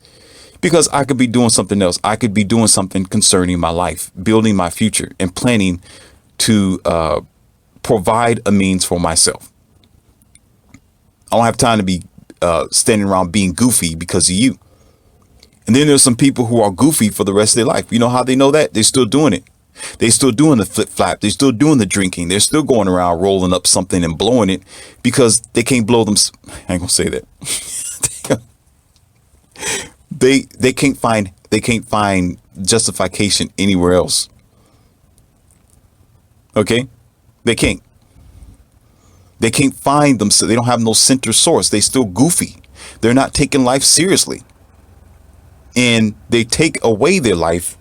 because I could be doing something else. I could be doing something concerning my life, building my future, and planning to provide a means for myself. I don't have time to be standing around being goofy because of you. And then there's some people who are goofy for the rest of their life. You know how they know that? They're still doing it. They're still doing the flip flap. They're still doing the drinking. They're still going around rolling up something and blowing it because they can't blow them. I ain't gonna say that. They can't find justification anywhere else. Okay? They can't. They can't find them. So they don't have no center source. They still goofy. They're not taking life seriously. And they take away their life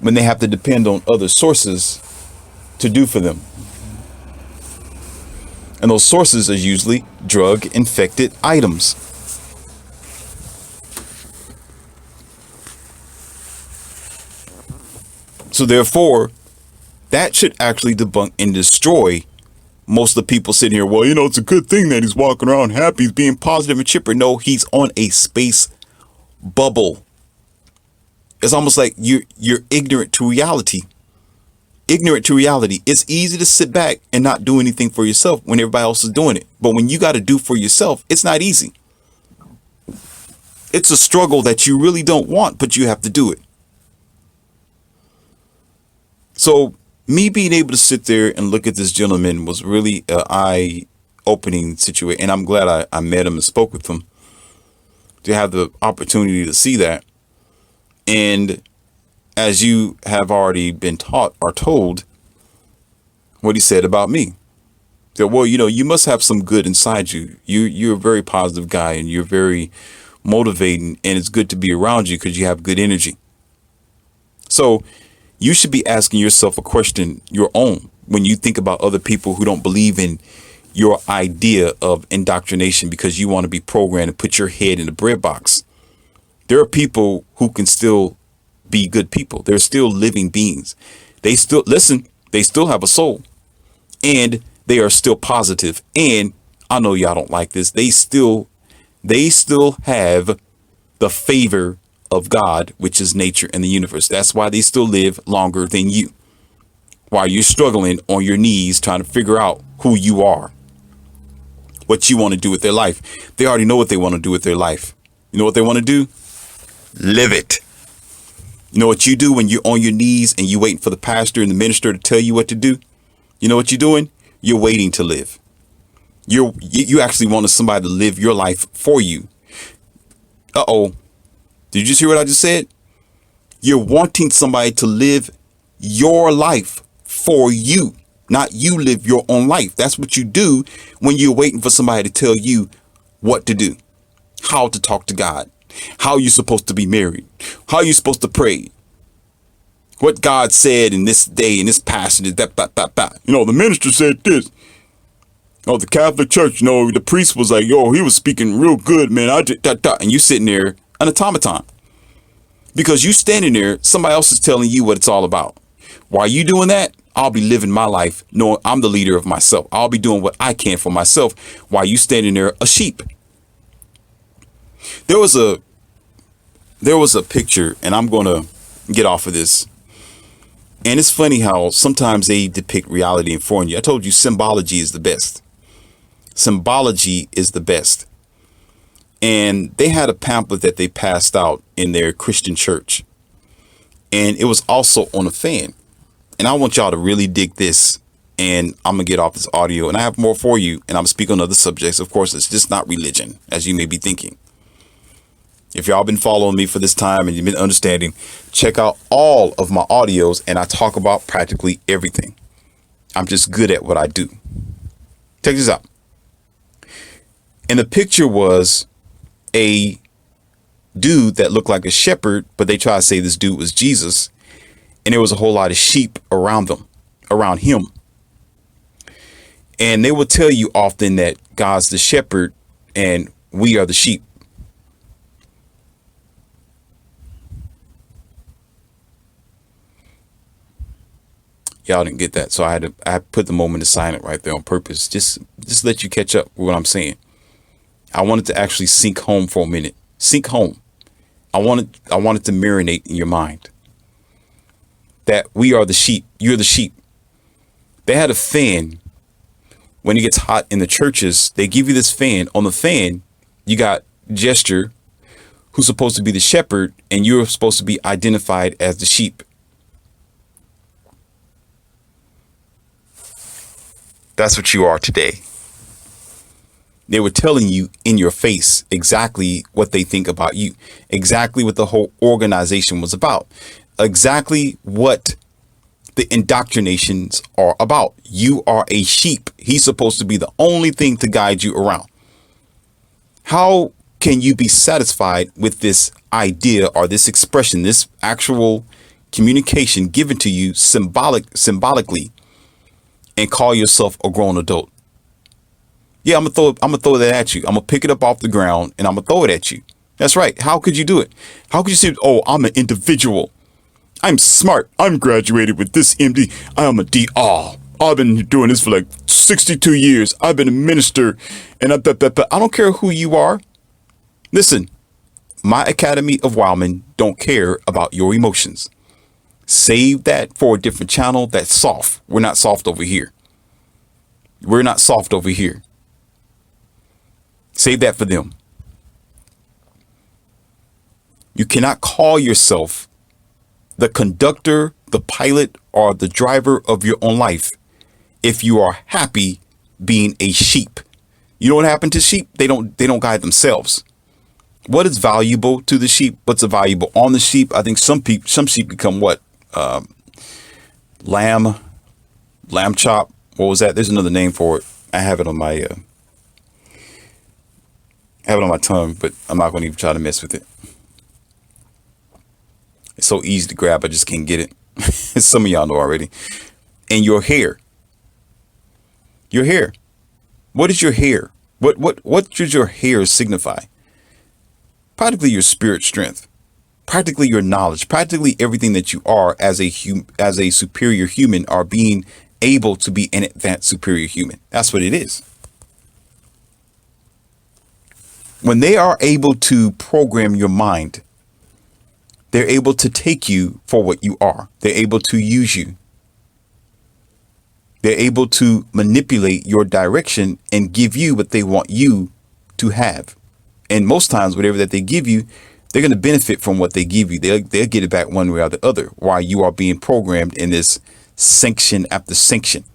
when they have to depend on other sources to do for them. And those sources are usually drug infected items. So therefore, that should actually debunk and destroy most of the people sitting here. Well, you know, it's a good thing that he's walking around happy, he's being positive and chipper. No, he's on a space bubble. It's almost like you're ignorant to reality. Ignorant to reality. It's easy to sit back and not do anything for yourself when everybody else is doing it. But when you got to do for yourself, it's not easy. It's a struggle that you really don't want, but you have to do it. So me being able to sit there and look at this gentleman was really an eye-opening situation. And I'm glad I met him and spoke with him to have the opportunity to see that. And as you have already been taught or told, what he said about me. That, well, you know, you must have some good inside you. You're a very positive guy and you're very motivating, and it's good to be around you because you have good energy. So you should be asking yourself a question, your own, when you think about other people who don't believe in your idea of indoctrination because you want to be programmed and put your head in the bread box. There are people who can still be good people. They're still living beings. They still listen. They still have a soul, and they are still positive. And I know y'all don't like this. They still have the favor of God, which is nature and the universe. That's why they still live longer than you. While you're struggling on your knees trying to figure out who you are, what you want to do with their life. They already know what they want to do with their life. You know what they want to do? Live it. You know what you do when you're on your knees and you're waiting for the pastor and the minister to tell you what to do? You know what you're doing? You're waiting to live. You actually wanted somebody to live your life for you. Uh-oh. Did you just hear what I just said? You're wanting somebody to live your life for you, not you live your own life. That's what you do when you're waiting for somebody to tell you what to do, how to talk to God, how you're supposed to be married, how you're supposed to pray, what God said in this day, in this passage, that. You know, the minister said this. Oh, the Catholic Church, you know, the priest was like, yo, he was speaking real good, man. I did that. And you sitting there, an automaton. Because you standing there, somebody else is telling you what it's all about. While you doing that, I'll be living my life knowing I'm the leader of myself. I'll be doing what I can for myself while you standing there a sheep. There was there was a picture, and I'm going to get off of this. And it's funny how sometimes they depict reality in front of you. I told you symbology is the best. Symbology is the best. And they had a pamphlet that they passed out in their Christian church. And it was also on a fan. And I want y'all to really dig this. And I'm going to get off this audio. And I have more for you. And I'm going to speak on other subjects. Of course, it's just not religion, as you may be thinking. If y'all been following me for this time and you've been understanding, check out all of my audios. And I talk about practically everything. I'm just good at what I do. Check this out. And the picture was a dude that looked like a shepherd, but they try to say this dude was Jesus. And there was a whole lot of sheep around him. And they will tell you often that God's the shepherd and we are the sheep. Y'all didn't get that. So I put the moment of silence right there on purpose. Just let you catch up with what I'm saying. I wanted to actually sink home for a minute. Sink home. I wanted to marinate in your mind that we are the sheep. You're the sheep. They had a fan. When it gets hot in the churches, they give you this fan. On the fan, you got Gesture, who's supposed to be the shepherd, and you're supposed to be identified as the sheep. That's what you are today. They were telling you in your face exactly what they think about you, exactly what the whole organization was about, exactly what the indoctrinations are about. You are a sheep. He's supposed to be the only thing to guide you around. How can you be satisfied with this idea or this expression, this actual communication given to you symbolically, and call yourself a grown adult? Yeah, I'm gonna throw that at you. I'm gonna pick it up off the ground and I'm gonna throw it at you. That's right. How could you do it? How could you say, oh, I'm an individual. I'm smart. I'm graduated with this MD. I'm a DR. I've been doing this for like 62 years. I've been a minister and I don't care who you are. Listen, my Academy of Wildmen don't care about your emotions. Save that for a different channel that's soft. We're not soft over here. We're not soft over here. Save that for them. You cannot call yourself the conductor, the pilot, or the driver of your own life if you are happy being a sheep. You know what happened to sheep? They don't guide themselves. What is valuable to the sheep? What's valuable on the sheep? I think some sheep become what? Lamb chop. What was that? There's another name for it. I have it on my tongue, but I'm not going to even try to mess with it. It's so easy to grab. I just can't get it. Some of y'all know already. And your hair. Your hair. What is your hair? What should your hair signify? Practically your spirit strength. Practically your knowledge. Practically everything that you are as a superior human are being able to be an advanced superior human. That's what it is. When they are able to program your mind, they're able to take you for what you are. They're able to use you. They're able to manipulate your direction and give you what they want you to have. And most times, whatever that they give you, they're going to benefit from what they give you. They'll get it back one way or the other while you are being programmed in this sanction after sanction.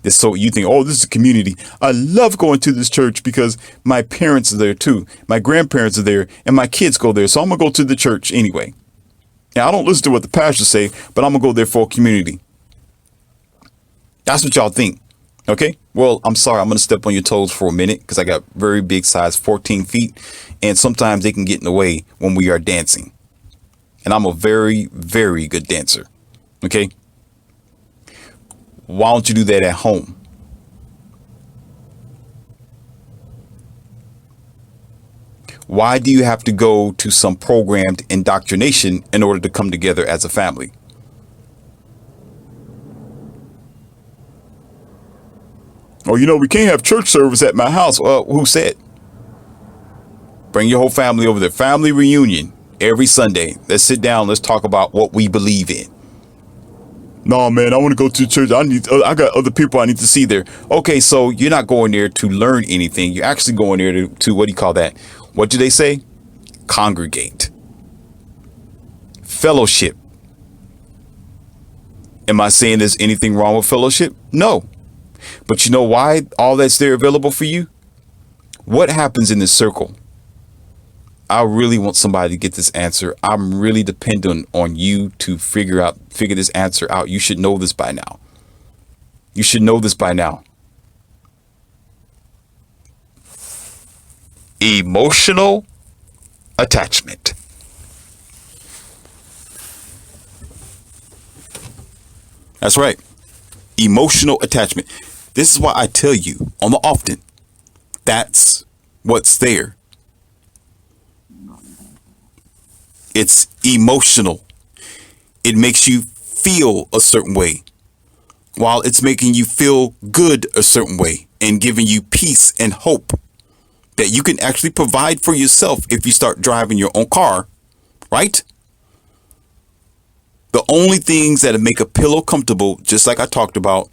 So you think, oh, this is a community. I love going to this church because my parents are there too. My grandparents are there and my kids go there. So I'm going to go to the church anyway. Now, I don't listen to what the pastors say, but I'm going to go there for a community. That's what y'all think. Okay. Well, I'm sorry. I'm going to step on your toes for a minute because I got very big size, 14 feet. And sometimes they can get in the way when we are dancing. And I'm a very, very good dancer. Okay. Why don't you do that at home? Why do you have to go to some programmed indoctrination in order to come together as a family? Oh, we can't have church service at my house. Well, who said? Bring your whole family over there. Family reunion every Sunday. Let's sit down. Let's talk about what we believe in. No, man, I want to go to church. I got other people I need to see there. Okay, so you're not going there to learn anything. You're actually going there to what do you call that? What do they say? Congregate. Fellowship. Am I saying there's anything wrong with fellowship? No. But you know why all that's there available for you? What happens in this circle? I really want somebody to get this answer. I'm really dependent on you to figure this answer out. You should know this by now. You should know this by now. Emotional attachment. That's right. Emotional attachment. This is why I tell you often, that's what's there. It's emotional. It makes you feel a certain way, while it's making you feel good a certain way and giving you peace and hope that you can actually provide for yourself if you start driving your own car, right? The only things that make a pillow comfortable, just like I talked about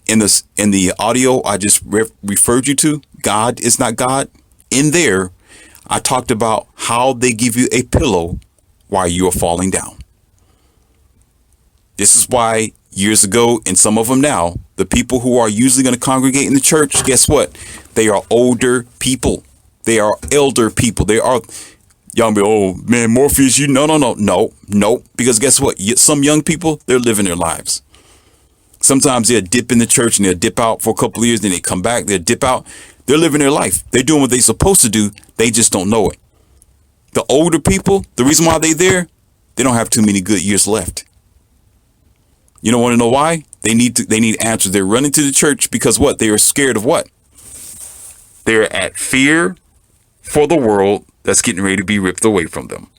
in the audio I just referred you to, God is not God. In there, I talked about how they give you a pillow while you are falling down. This is why years ago, and some of them now, the people who are usually going to congregate in the church, guess what? They are older people. They are elder people. They are young people. Oh man, Morpheus, no. Because guess what? Some young people, they're living their lives. Sometimes they'll dip in the church and they'll dip out for a couple of years, then they come back, they'll dip out. They're living their life. They're doing what they're supposed to do. They just don't know it. The older people, the reason why they're there, they don't have too many good years left. You don't want to know why? They need answers. They're running to the church because what? They are scared of what? They're at fear for the world that's getting ready to be ripped away from them.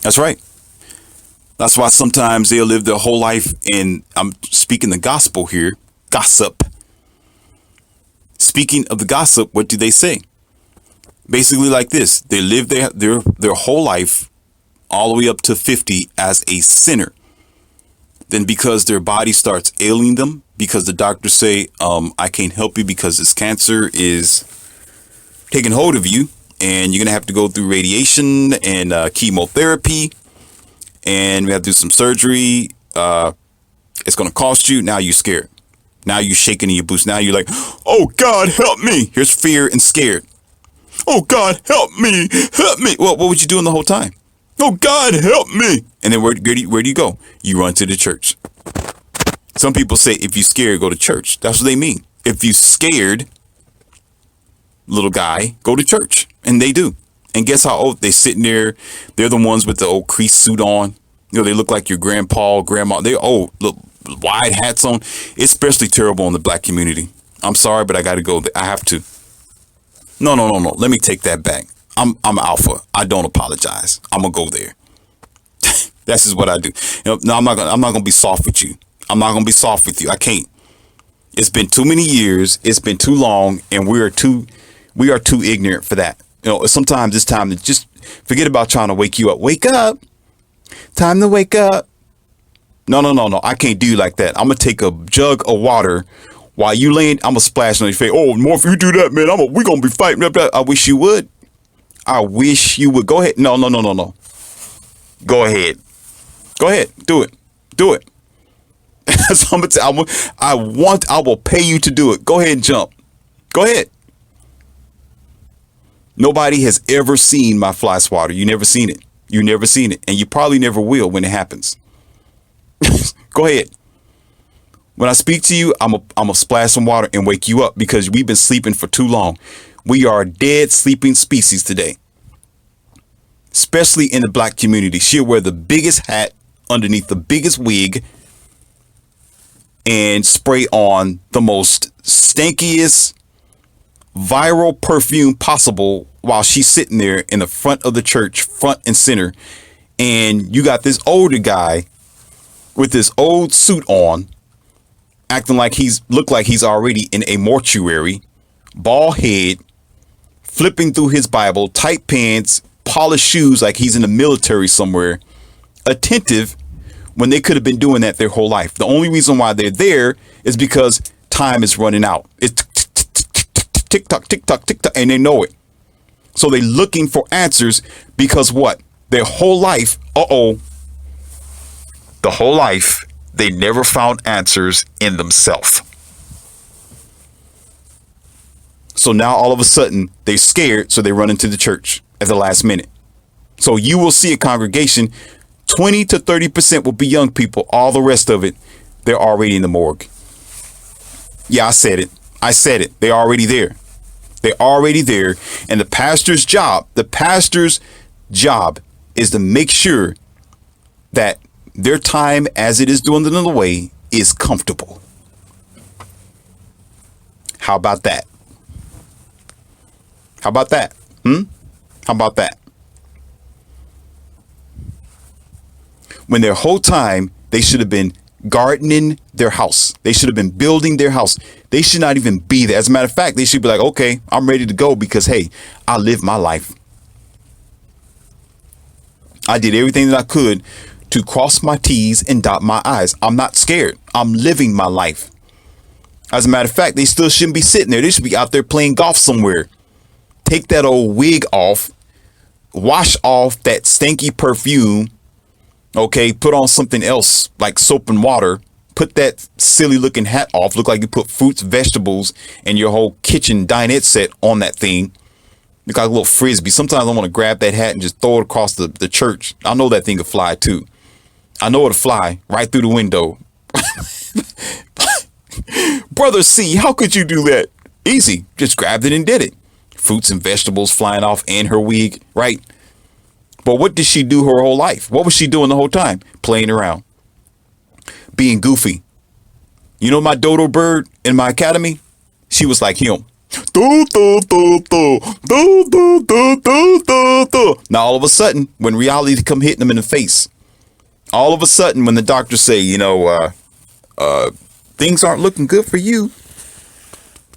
That's right. That's why sometimes they'll live their whole life in, I'm speaking the gospel here, gossip. Speaking of the gossip, what do they say? Basically like this. They live their whole life all the way up to 50 as a sinner. Then because their body starts ailing them, because the doctors say, I can't help you because this cancer is taking hold of you and you're going to have to go through radiation and chemotherapy, and we have to do some surgery. It's going to cost you. Now you're scared. Now you're shaking in your boots. Now you're like, oh God, help me. Here's fear and scared. Oh God, help me. Help me. Well, what would you doing the whole time? Oh God, help me. And then where do you go? You run to the church. Some people say if you're scared, go to church. That's what they mean. If you're scared, little guy, go to church. And they do. And guess how old they're sitting there? They're the ones with the old crease suit on. You know, they look like your grandpa, grandma. They're old, look, wide hats on. It's especially terrible in the black community. I'm sorry, but I got to go. I have to. No. Let me take that back. I'm alpha. I don't apologize. I'm gonna go there. That's just what I do. You know, no, I'm not gonna be soft with you. I'm not gonna be soft with you. I can't. It's been too many years. It's been too long, and we are too ignorant for that. You know, sometimes it's time to just forget about trying to wake you up. Wake up. Time to wake up. No. I can't do you like that. I'm gonna take a jug of water while you laying. I'm gonna splash on your face. Oh, more if you do that, man. We're gonna be fighting. I wish you would. I wish you would. Go ahead. No. Go ahead. Do it. So I'm gonna I will pay you to do it. Go ahead and jump. Go ahead. Nobody has ever seen my fly swatter. You never seen it. And you probably never will when it happens. Go ahead. When I speak to you, I'm a splash some water and wake you up because we've been sleeping for too long. We are a dead sleeping species today. Especially in the black community. She'll wear the biggest hat underneath the biggest wig and spray on the most stinkiest viral perfume possible while she's sitting there in the front of the church, front and center. And you got this older guy with this old suit on, acting like looked like he's already in a mortuary, bald head, flipping through his Bible, tight pants, polished shoes like he's in the military somewhere, attentive when they could have been doing that their whole life. The only reason why they're there is because time is running out. It's tick tock, tick tock, tick tock, and they know it. So they're looking for answers because what? Their whole life, the whole life, they never found answers in themselves. So now all of a sudden they're scared, so they run into the church at the last minute. So you will see a congregation, 20 to 30% will be young people. All the rest of it, they're already in the morgue. Yeah, I said it. They're already there. They're already there. And the pastor's job is to make sure that their time as it is dwindling away is comfortable. How about that? How about that? How about that? When their whole time, they should have been gardening their house. They should have been building their house. They should not even be there. As a matter of fact, they should be like, okay, I'm ready to go because, hey, I lived my life. I did everything that I could to cross my T's and dot my I's. I'm not scared. I'm living my life. As a matter of fact, they still shouldn't be sitting there. They should be out there playing golf somewhere. Take that old wig off, wash off that stinky perfume. Okay, put on something else like soap and water. Put that silly looking hat off. Look like you put fruits, vegetables, and your whole kitchen dinette set on that thing. Look like a little frisbee. Sometimes I want to grab that hat and just throw it across the church. I know that thing will fly too. I know it'll fly right through the window. Brother C, how could you do that? Easy. Just grabbed it and did it. Fruits and vegetables flying off and her wig, right? But what did she do her whole life? What was she doing the whole time? Playing around. Being goofy. You know my dodo bird in my academy? She was like him. Do, do, do, do, do, do, do, do, do, do. Now all of a sudden, when reality come hitting them in the face, all of a sudden when the doctors say, things aren't looking good for you.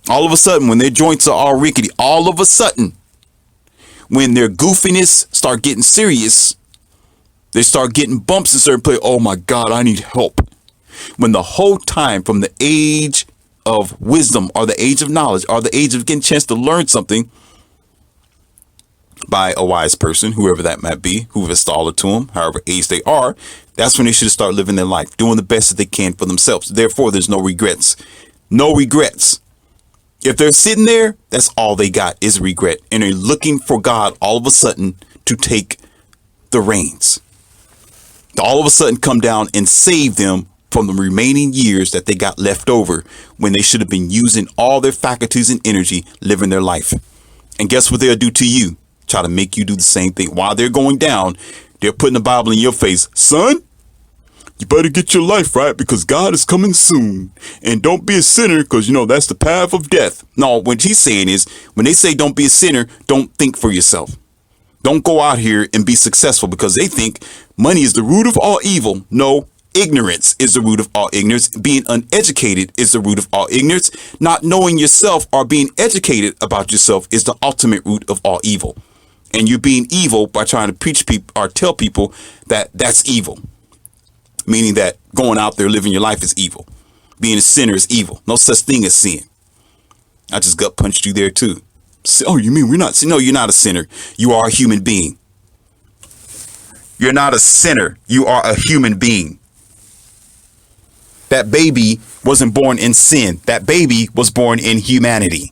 All of a sudden when their joints are all rickety, all of a sudden when their goofiness start getting serious, they start getting bumps in certain places. Oh my God, I need help. When the whole time from the age of wisdom or the age of knowledge or the age of getting a chance to learn something by a wise person, whoever that might be, who've installed it to them, however age they are, that's when they should start living their life, doing the best that they can for themselves. Therefore, there's no regrets. No regrets. If they're sitting there, that's all they got is regret. And they're looking for God all of a sudden to take the reins. To all of a sudden come down and save them from the remaining years that they got left over when they should have been using all their faculties and energy living their life. And guess what they'll do to you? Try to make you do the same thing. While they're going down, they're putting the Bible in your face. Son, you better get your life right because God is coming soon. And don't be a sinner because, that's the path of death. No, what he's saying is when they say don't be a sinner, don't think for yourself. Don't go out here and be successful because they think money is the root of all evil. No, ignorance is the root of all ignorance. Being uneducated is the root of all ignorance. Not knowing yourself or being educated about yourself is the ultimate root of all evil. And you're being evil by trying to preach people or tell people that that's evil. Meaning that going out there living your life is evil. Being a sinner is evil. No such thing as sin. I just gut punched you there too. Oh, you mean we're not? No, you're not a sinner. You are a human being. You're not a sinner. You are a human being. That baby wasn't born in sin. That baby was born in humanity.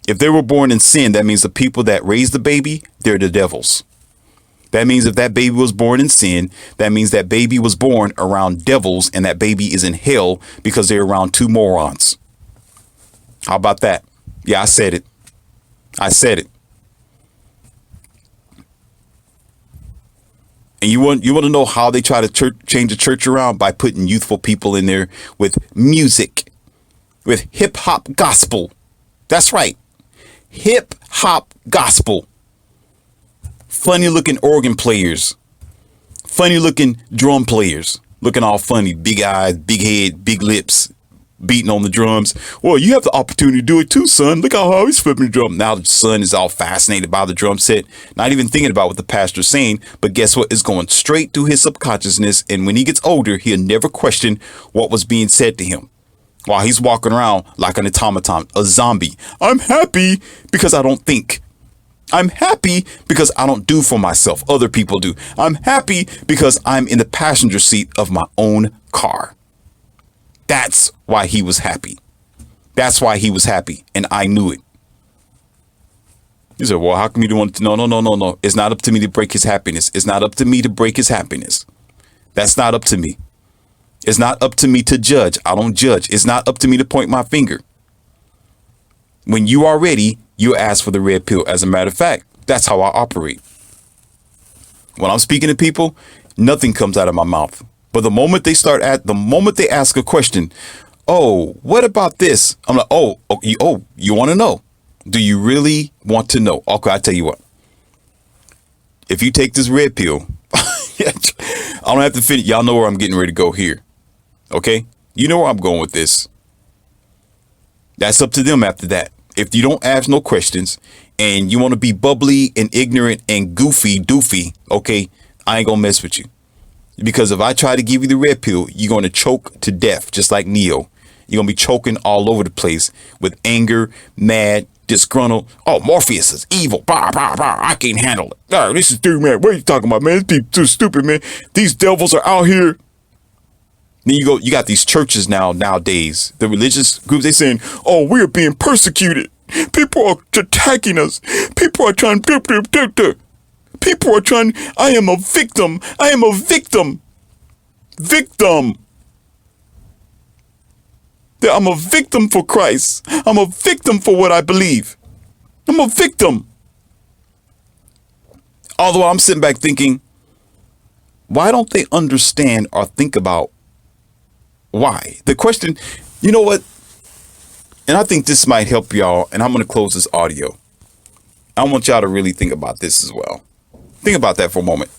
If they were born in sin, that means the people that raised the baby, they're the devils. That means if that baby was born in sin, that means that baby was born around devils and that baby is in hell because they're around two morons. How about that? Yeah, I said it. I said it. And you want to know how they try to change the church around? By putting youthful people in there with music, with hip hop gospel. That's right. Hip hop gospel. Funny looking organ players. Funny looking drum players. looking all funny, big eyes, big head, big lips, beating on the drums. Well, you have the opportunity to do it too, son. Look how he's flipping the drum. Now the son is all fascinated by the drum set, not even thinking about what the pastor's saying. But guess what? It's going straight through his subconsciousness. And when he gets older, he'll never question what was being said to him while he's walking around like an automaton, a zombie. I'm happy because I don't think. I'm happy because I don't do for myself. Other people do. I'm happy because I'm in the passenger seat of my own car. That's why he was happy. That's why he was happy. And I knew it. You said, well, how come you don't want to? No. It's not up to me to break his happiness. It's not up to me to break his happiness. That's not up to me. It's not up to me to judge. I don't judge. It's not up to me to point my finger. When you are ready, you ask for the red pill. As a matter of fact, that's how I operate. When I'm speaking to people, nothing comes out of my mouth. But the moment they ask a question, oh, what about this? I'm like, you want to know? Do you really want to know? Okay, I'll tell you what. If you take this red pill, I don't have to finish. Y'all know where I'm getting ready to go here. Okay? You know where I'm going with this. That's up to them after that. If you don't ask no questions and you want to be bubbly and ignorant and goofy doofy, okay, I ain't going to mess with you. Because if I try to give you the red pill, you're going to choke to death, just like Neo. You're going to be choking all over the place with anger, mad, disgruntled. Oh, Morpheus is evil. Bah, bah, bah. I can't handle it. Oh, this is dude, man. What are you talking about, man? This too stupid, man. These devils are out here. Then you got these churches nowadays, the religious groups, they saying, oh, we're being persecuted. People are attacking us. People are trying. People are trying. I am a victim. I am a victim. Victim. I'm a victim for Christ. I'm a victim for what I believe. I'm a victim. Although I'm sitting back thinking, why don't they understand or think about why? The question, you know what? And I think this might help y'all. And I'm going to close this audio. I want y'all to really think about this as well. Think about that for a moment.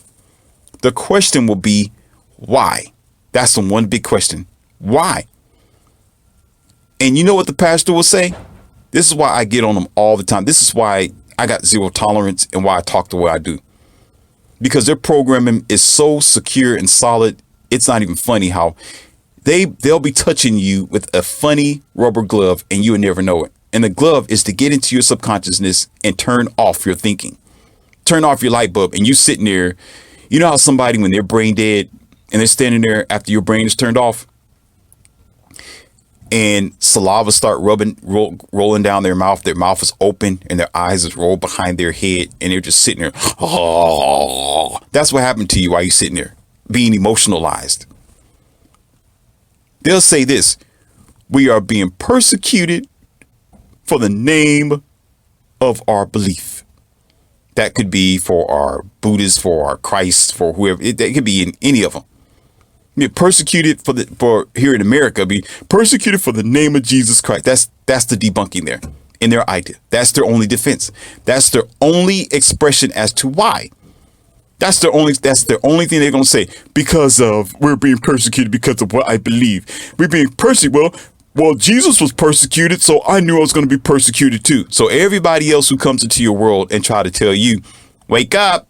The question will be, why? That's the one big question. Why? And you know what the pastor will say? This is why I get on them all the time. This is why I got zero tolerance and why I talk the way I do. Because their programming is so secure and solid. It's not even funny how they'll be touching you with a funny rubber glove and you will never know it. And the glove is to get into your subconsciousness and turn off your thinking. Turn off your light bulb and you sitting there. You know how somebody, when they're brain dead and they're standing there after your brain is turned off and saliva start rolling down their mouth is open and their eyes is rolled behind their head and they're just sitting there. Oh, that's what happened to you while you're sitting there being emotionalized. They'll say this: we are being persecuted for the name of our belief. That could be for our Buddhists, for our Christ, for whoever. It could be in any of them. Be persecuted for here in America. Be persecuted for the name of Jesus Christ. That's the debunking there in their idea. That's their only defense. That's their only expression as to why. That's their only thing they're gonna say. Because of we're being persecuted because of what I believe. We're being persecuted. Well, Jesus was persecuted, so I knew I was going to be persecuted too. So everybody else who comes into your world and try to tell you, wake up,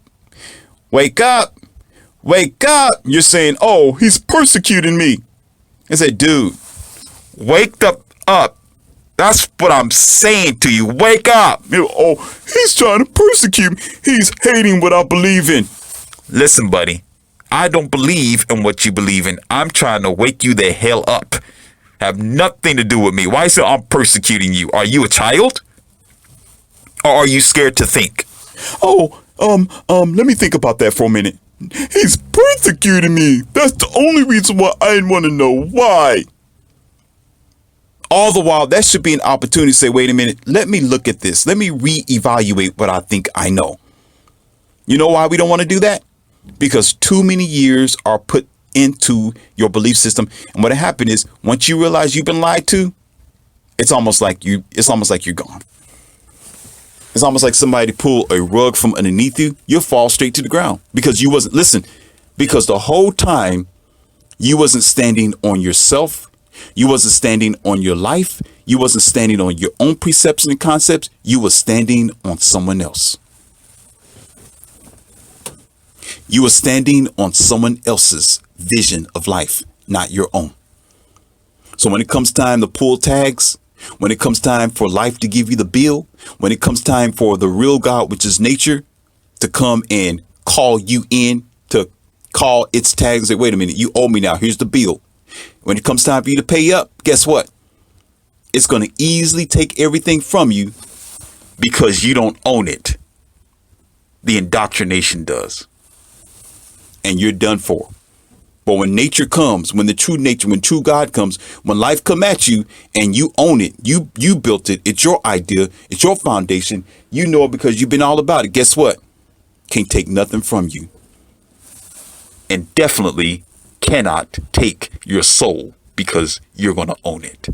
wake up, wake up. You're saying, oh, he's persecuting me. I said, dude, wake up. That's what I'm saying to you. Wake up. Oh, he's trying to persecute me. He's hating what I believe in. Listen, buddy, I don't believe in what you believe in. I'm trying to wake you the hell up. Have nothing to do with me. Why is it I'm persecuting you? Are you a child? Or are you scared to think? Oh, let me think about that for a minute. He's persecuting me. That's the only reason why I didn't want to know why. All the while, that should be an opportunity to say, wait a minute, let me look at this. Let me reevaluate what I think I know. You know why we don't want to do that? Because too many years are put into your belief system. And what happened is once you realize you've been lied to, it's almost like you're gone. It's almost like somebody pulled a rug from underneath you. You'll fall straight to the ground because you wasn't listen. Because the whole time You wasn't standing on yourself. You wasn't standing on your life. You wasn't standing on your own precepts and concepts. You were standing on someone else. You were standing on someone else's vision of life, not your own. So when it comes time to pull tags, when it comes time for life to give you the bill, when it comes time for the real God, which is nature, to come and call you in, to call its tags, say, wait a minute, you owe me now, here's the bill. When it comes time for you to pay up, guess what? It's going to easily take everything from you because you don't own it. The indoctrination does. And you're done for. But when nature comes, when the true nature, when true God comes, when life come at you and you own it, you built it, it's your idea, it's your foundation, you know it because you've been all about it. Guess what? Can't take nothing from you. And definitely cannot take your soul because you're going to own it.